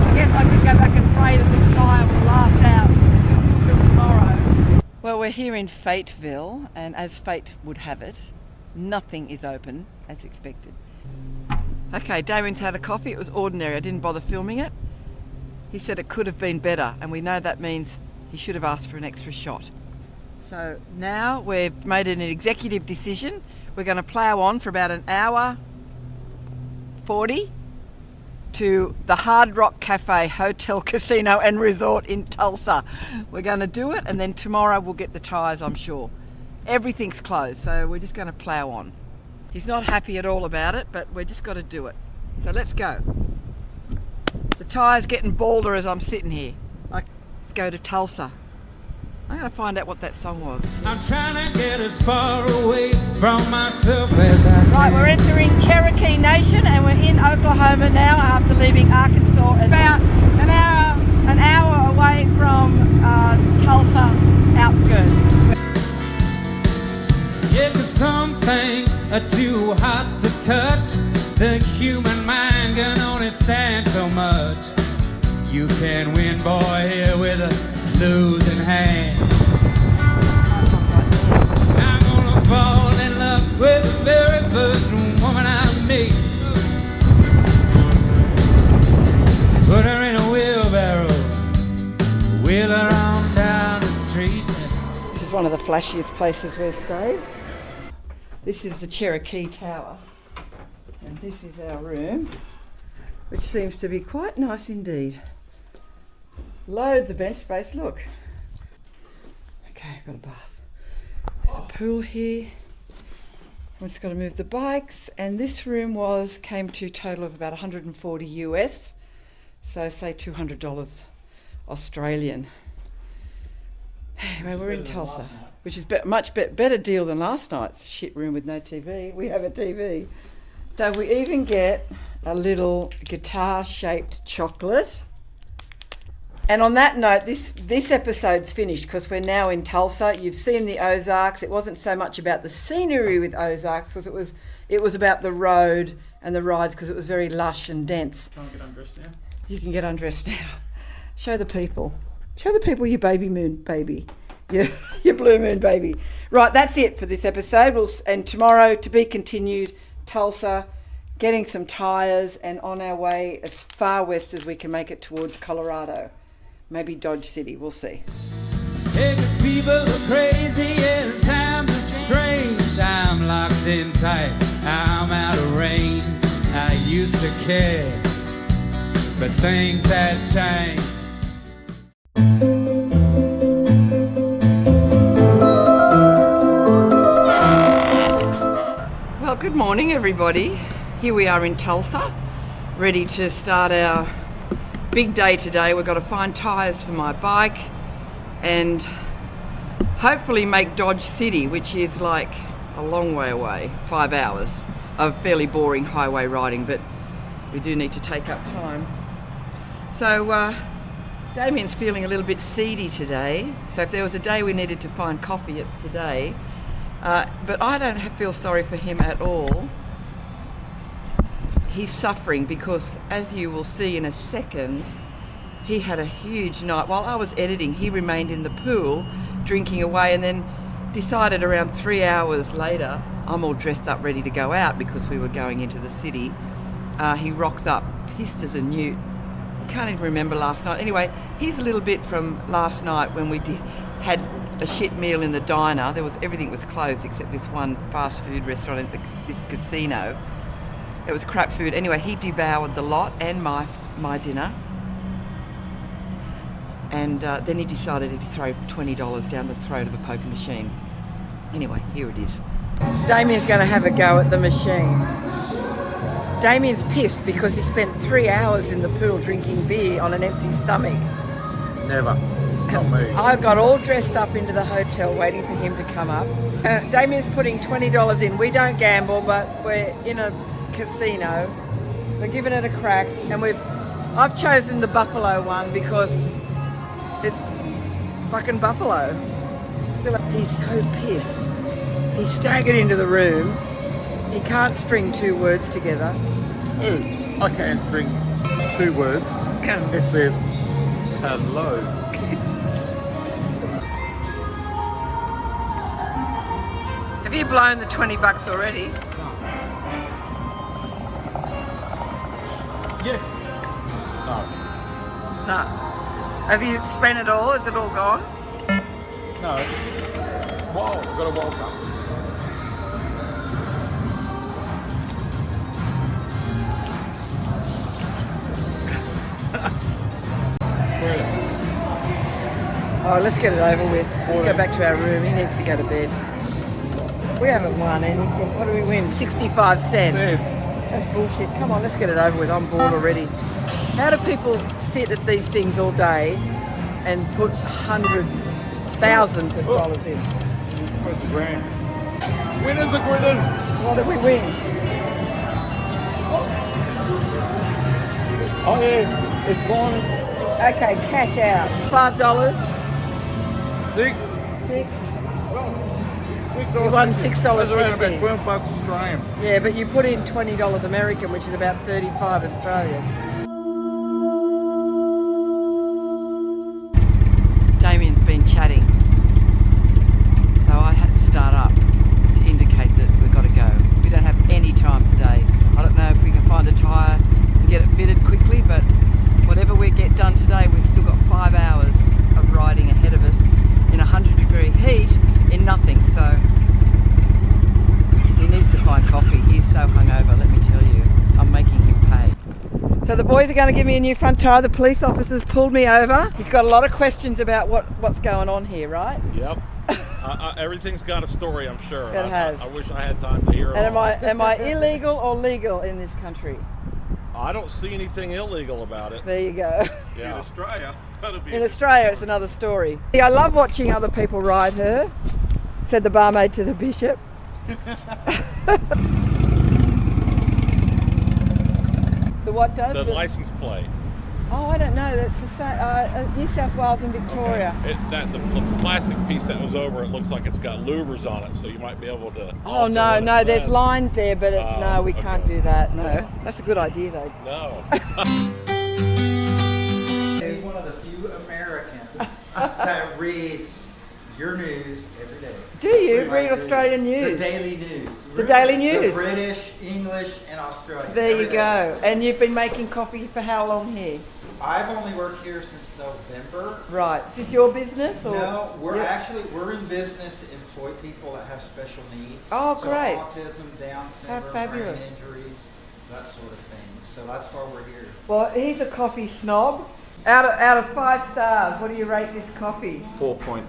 I guess I could go back and pray that this tyre will last out till tomorrow. Well, we're here in Fayetteville, and as fate would have it, nothing is open as expected. Okay, Damien's had a coffee. It was ordinary. I didn't bother filming it. He said it could have been better, and we know that means he should have asked for an extra shot. So now we've made an executive decision. We're going to plough on for about an hour 40 to the Hard Rock Cafe Hotel, Casino and Resort in Tulsa. We're going to do it, and then tomorrow we'll get the tyres, I'm sure. Everything's closed, so we're just going to plough on. He's not happy at all about it, but we're just got to do it. So let's go. The tyre's getting balder as I'm sitting here. Let's go to Tulsa. I'm going to find out what that song was. I'm trying to get as far away from myself as I can. Right, we're entering Cherokee Nation and we're in Oklahoma now after leaving Arkansas. About an hour away from Tulsa outskirts. Yeah, 'cause some things are too touch. The human mind can only stand so much. You can win, boy, here with a losing hand. I'm gonna fall in love with the very first woman I meet. Put her in a wheelbarrow, wheel her on down the street. This is one of the flashiest places we've stayed. This is the Cherokee Tower, and this is our room, which seems to be quite nice indeed. Loads of bench space, look. Okay, I've got a bath. There's a pool here. I'm just going to move the bikes, and this room came to a total of about 140 US, so say $200 Australian. Anyway, we're in Tulsa, which is much better deal than last night's shit room with no TV. We have a TV. So we even get a little guitar-shaped chocolate. And on that note, this episode's finished because we're now in Tulsa. You've seen the Ozarks. It wasn't so much about the scenery with Ozarks because it was about the road and the rides because it was very lush and dense. Can I get undressed now? You can get undressed now. Show the people. Show the people your baby moon baby. Your blue moon baby. Right, that's it for this episode. And tomorrow, to be continued, Tulsa, getting some tyres and on our way as far west as we can make it towards Colorado. Maybe Dodge City, we'll see. Hey, people are crazy and times are strange. I'm locked in tight, I'm out of range. I used to care, but things had changed. Well, good morning, everybody. Here we are in Tulsa, ready to start our big day today. We've got to find tyres for my bike and hopefully make Dodge City, which is like a long way away, 5 hours of fairly boring highway riding, but we do need to take up time. So Damien's feeling a little bit seedy today, so if there was a day we needed to find coffee, it's today. But I don't feel sorry for him at all. He's suffering because, as you will see in a second, he had a huge night. While I was editing, he remained in the pool drinking away and then decided around 3 hours later, I'm all dressed up ready to go out because we were going into the city. He rocks up pissed as a newt. I can't even remember last night. Anyway, here's a little bit from last night when we had a shit meal in the diner. Everything was closed except this one fast food restaurant at this casino. It was crap food. Anyway, he devoured the lot and my dinner. And then he decided he'd throw $20 down the throat of a poker machine. Anyway, here it is. Damien's going to have a go at the machine. Damien's pissed because he spent 3 hours in the pool drinking beer on an empty stomach. Never. Not me. I got all dressed up into the hotel waiting for him to come up. Damien's putting $20 in. We don't gamble, but we're in a casino. We're giving it a crack, and I've chosen the buffalo one because it's fucking buffalo. He's so pissed. He staggered into the room. He can't string 2 words together. Ooh, I can string 2 words. It says hello. Have you blown the $20 already? Yes. No. Have you spent it all? Is it all gone? No. Whoa, I've got a World Cup. Oh, let's get it over with. Let's go back to our room. He needs to go to bed. We haven't won anything. What do we win? 65 cents. That's bullshit. Come on, let's get it over with. I'm bored already. How do people sit at these things all day and put hundreds, thousands of dollars in? Where's the grand? Winners are winners. What did we win? Oh yeah, it's gone. Okay, cash out. $5. 6. 6. You won $6.60. That's around about 12 bucks Australian. Yeah, but you put in $20 American, which is about 35 Australian. Damien's been chatting, so I had to start up to indicate that we've got to go. We don't have any time today. I don't know if we can find a tyre and get it fitted quickly, but whatever we get done today, we've still got 5 hours of riding ahead of us in 100-degree heat in nothing. So he needs to find coffee. He's so hungover, let me tell you. I'm making him pay. So the boys are going to give me a new front tyre. The police officer's pulled me over. He's got a lot of questions about what's going on here, right? Yep. Everything's got a story, I'm sure. It has. I wish I had time to hear it And all. am I illegal or legal in this country? I don't see anything illegal about it. There you go. Yeah. In Australia, that'll be In Australia, it's another story. See, I love watching other people ride her, said the barmaid to the bishop. The what does? The license plate. Oh, I don't know. That's the New South Wales and Victoria. Okay. The plastic piece that was over, it looks like it's got louvers on it, so you might be able to. Oh no, there's lines there, but it's no, we can't do that. No, that's a good idea though. No. He's one of the few Americans that reads your news every day. Do you read Australian news? The daily news. The daily news. The British, English, and Australian. There every you day. go. And you've been making coffee for how long here? I've only worked here since November. Right. Is this your business? Or? No, we're in business to employ people that have special needs. Oh, so great. Autism, Down How syndrome, brain fabulous. injuries, that sort of thing. So that's why we're here. Well, he's a coffee snob. Out of 5 stars, what do you rate this coffee? 4.8.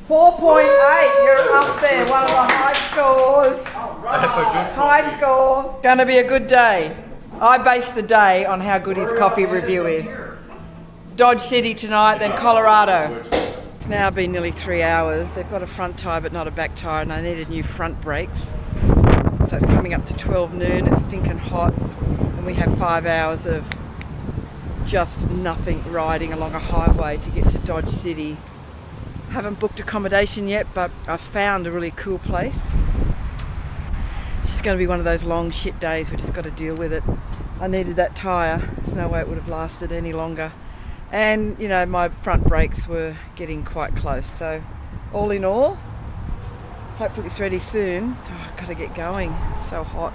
4.8. You're up there. One of the high scores. That's a good High score. Going to be a good day. I base the day on how good his coffee review is. Dodge City tonight, then Colorado. It's now been nearly 3 hours. They've got a front tyre but not a back tyre, and I needed new front brakes. So it's coming up to 12 noon. It's stinking hot, and we have 5 hours of just nothing riding along a highway to get to Dodge City. Haven't booked accommodation yet, but I've found a really cool place. It's just going to be one of those long shit days. We just got to deal with it. I needed that tyre. There's no way it would have lasted any longer. And, you know, my front brakes were getting quite close. So, all in all, hopefully it's ready soon. So I've got to get going. It's so hot.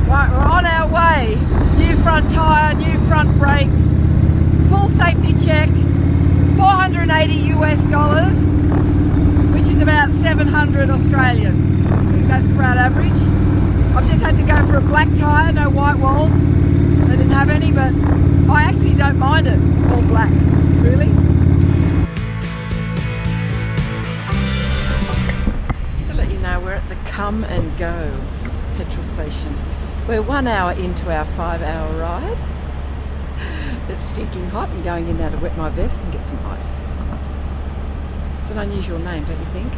Right, we're on our way. New front tyre, new front brakes, full safety check, $480 US, which is about 700 Australian. I think that's about average. I've just had to go for a black tyre, no white walls. They didn't have any, but I actually don't mind it, all black, really. Just to let you know, we're at the Come and Go petrol station. We're 1 hour into our 5-hour ride. It's stinking hot. I'm going in now to wet my vest and get some ice. It's an unusual name, don't you think?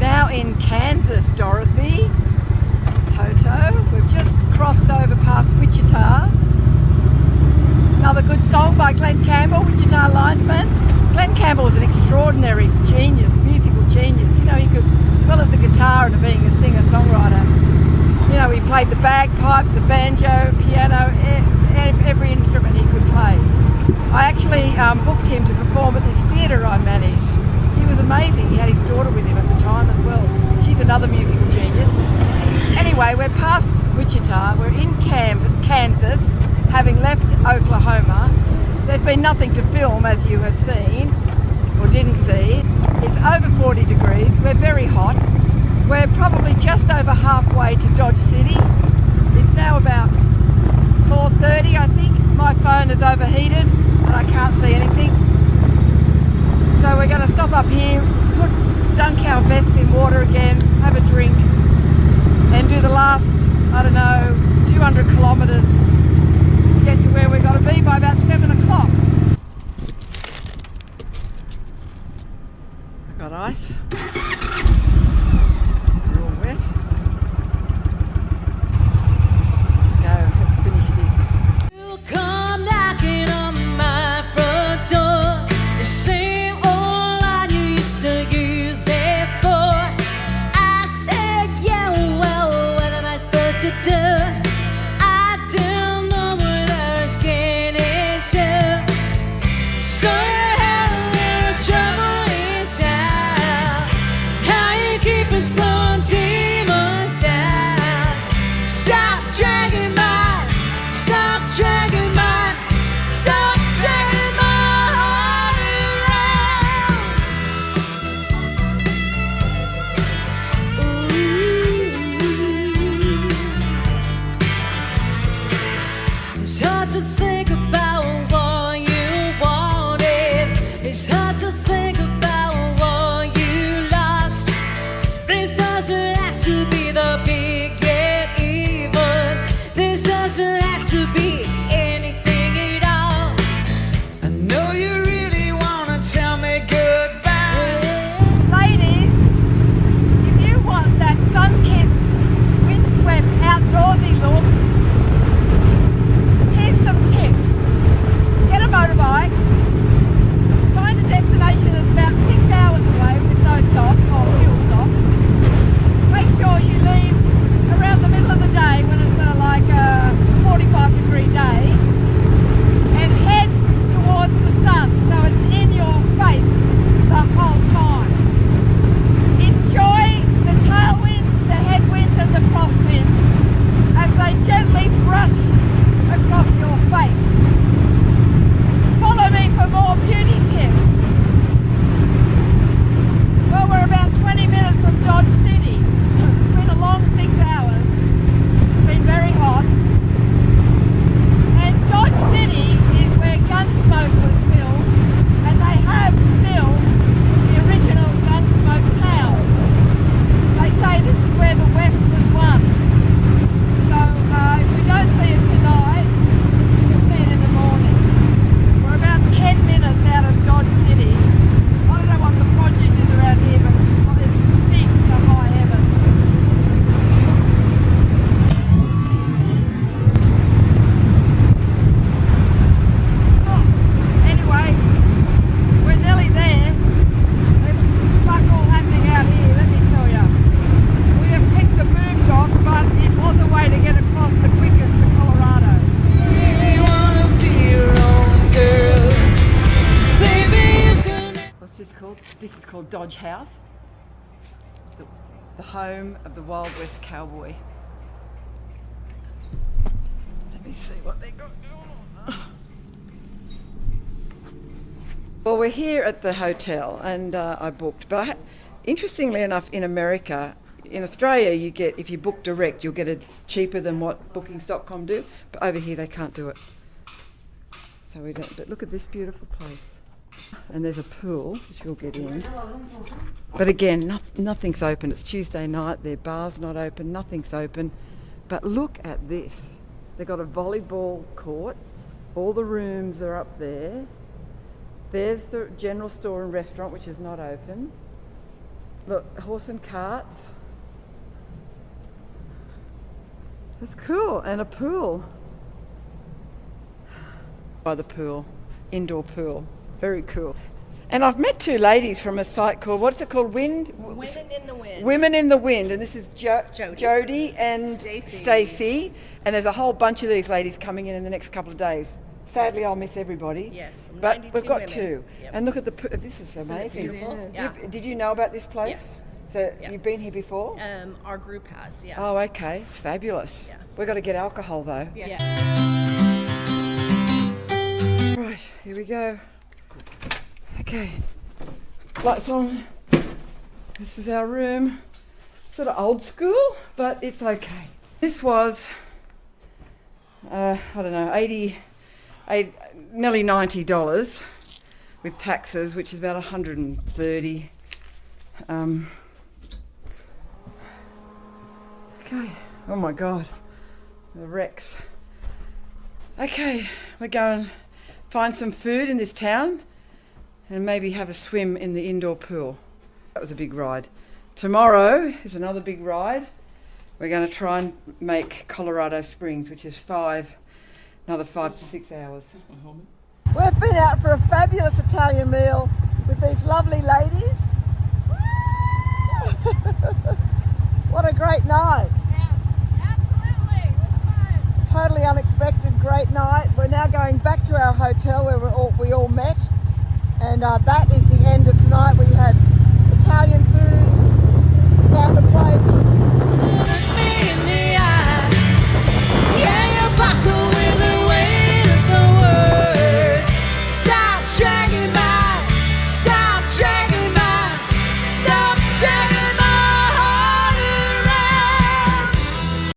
Now in Kansas, Dorothy, Toto. We've just crossed over past Wichita. Another good song by Glenn Campbell, Wichita Linesman. Glenn Campbell was an extraordinary genius, musical genius. You know, he could, as well as a guitar and being a singer-songwriter, you know, he played the bagpipes, the banjo, piano, every instrument he could play. I actually booked him to perform at this theatre I managed. He was amazing. He had his daughter with him at the time as well. She's another musical genius. Anyway, we're past Wichita. We're in Kansas, having left Oklahoma. There's been nothing to film, as you have seen, or didn't see. It's over 40 degrees. We're very hot. We're probably just over halfway to Dodge City. It's now about 4:30, I think. My phone is overheated and I can't see anything. So we're going to stop up here, dunk our vests in water again, have a drink, and do the last, I don't know, 200 kilometres to get to where we've got to be by It's hard to think about what you wanted. It's hard to think about what you lost. This doesn't have to be the big get even. This doesn't have to be anything at all. I know you really wanna tell me goodbye. Ladies, if you want that sun-kissed, windswept, outdoorsy look, here's some tips. Get a motorbike, find a destination that's about 6 hours away with no stops or fuel stops. Make sure you leave around the middle of the day when it's like a 45-degree day, and head towards the sun so it's in your face the whole time. Enjoy the tailwinds, the headwinds and the crosswinds as they gently brush across your face. Follow me for more beauty tips. Well, we're about 20 minutes from Dodge City. It's been a long 6 hours. It's been very hot. And Dodge City is where Gunsmoke was filmed, and they have still the original Gunsmoke town. They say this is where the West was won. So if we don't see it tonight, we'll see it in the morning. We're about 10 minutes out of Dodge City. I don't know what the produce is around here, but it stinks to high heaven. Anyway, we're nearly there. There's fuck all happening out here, let me tell you. We have picked the boondocks, but it was a way to get across the quickest to Colorado. You wanna be your own girl. Baby, you can. What's this called? This is called Dodge House, the home of the Wild West cowboy. Let me see what they got going on. Well, we're here at the hotel, and I booked. But interestingly enough, in America, in Australia, you get, if you book direct, you'll get it cheaper than what Bookings.com do. But over here, they can't do it. So we don't. But look at this beautiful place. And there's a pool, which we'll get in. But again, nothing's open. It's Tuesday night. Their bar's not open. Nothing's open. But look at this. They've got a volleyball court. All the rooms are up there. There's the general store and restaurant, which is not open. Look, horse and carts. That's cool. And a pool. By the pool. Indoor pool. Very cool. And I've met two ladies from a site called, what's it called? Women in the Wind. Women in the Wind. And this is Jody. Jody and Stacey. And there's a whole bunch of these ladies coming in the next couple of days. Sadly, I'll miss everybody. Yes, but 92 we've got women. two. Yep. And look at this is amazing. beautiful? Yeah. Did you know about this place? Yes. So Yeah. you've been here before? Our group has, yeah. Oh, okay. It's fabulous. Yeah. We've got to get alcohol though. Yes. Right, here we go. Okay. Lights on. This is our room. Sort of old school, but it's okay. This was, I don't know, nearly $90 with taxes, which is about 130. Okay. Oh my God. The wrecks. Okay, we're going find some food in this town and maybe have a swim in the indoor pool. That was a big ride. Tomorrow is another big ride. We're going to try and make Colorado Springs, which is another 5 to 6 hours. We've been out for a fabulous Italian meal with these lovely ladies. What a great night. Totally unexpected, great night. We're now going back to our hotel where we all met, and that is the end of tonight. We had Italian food, found a place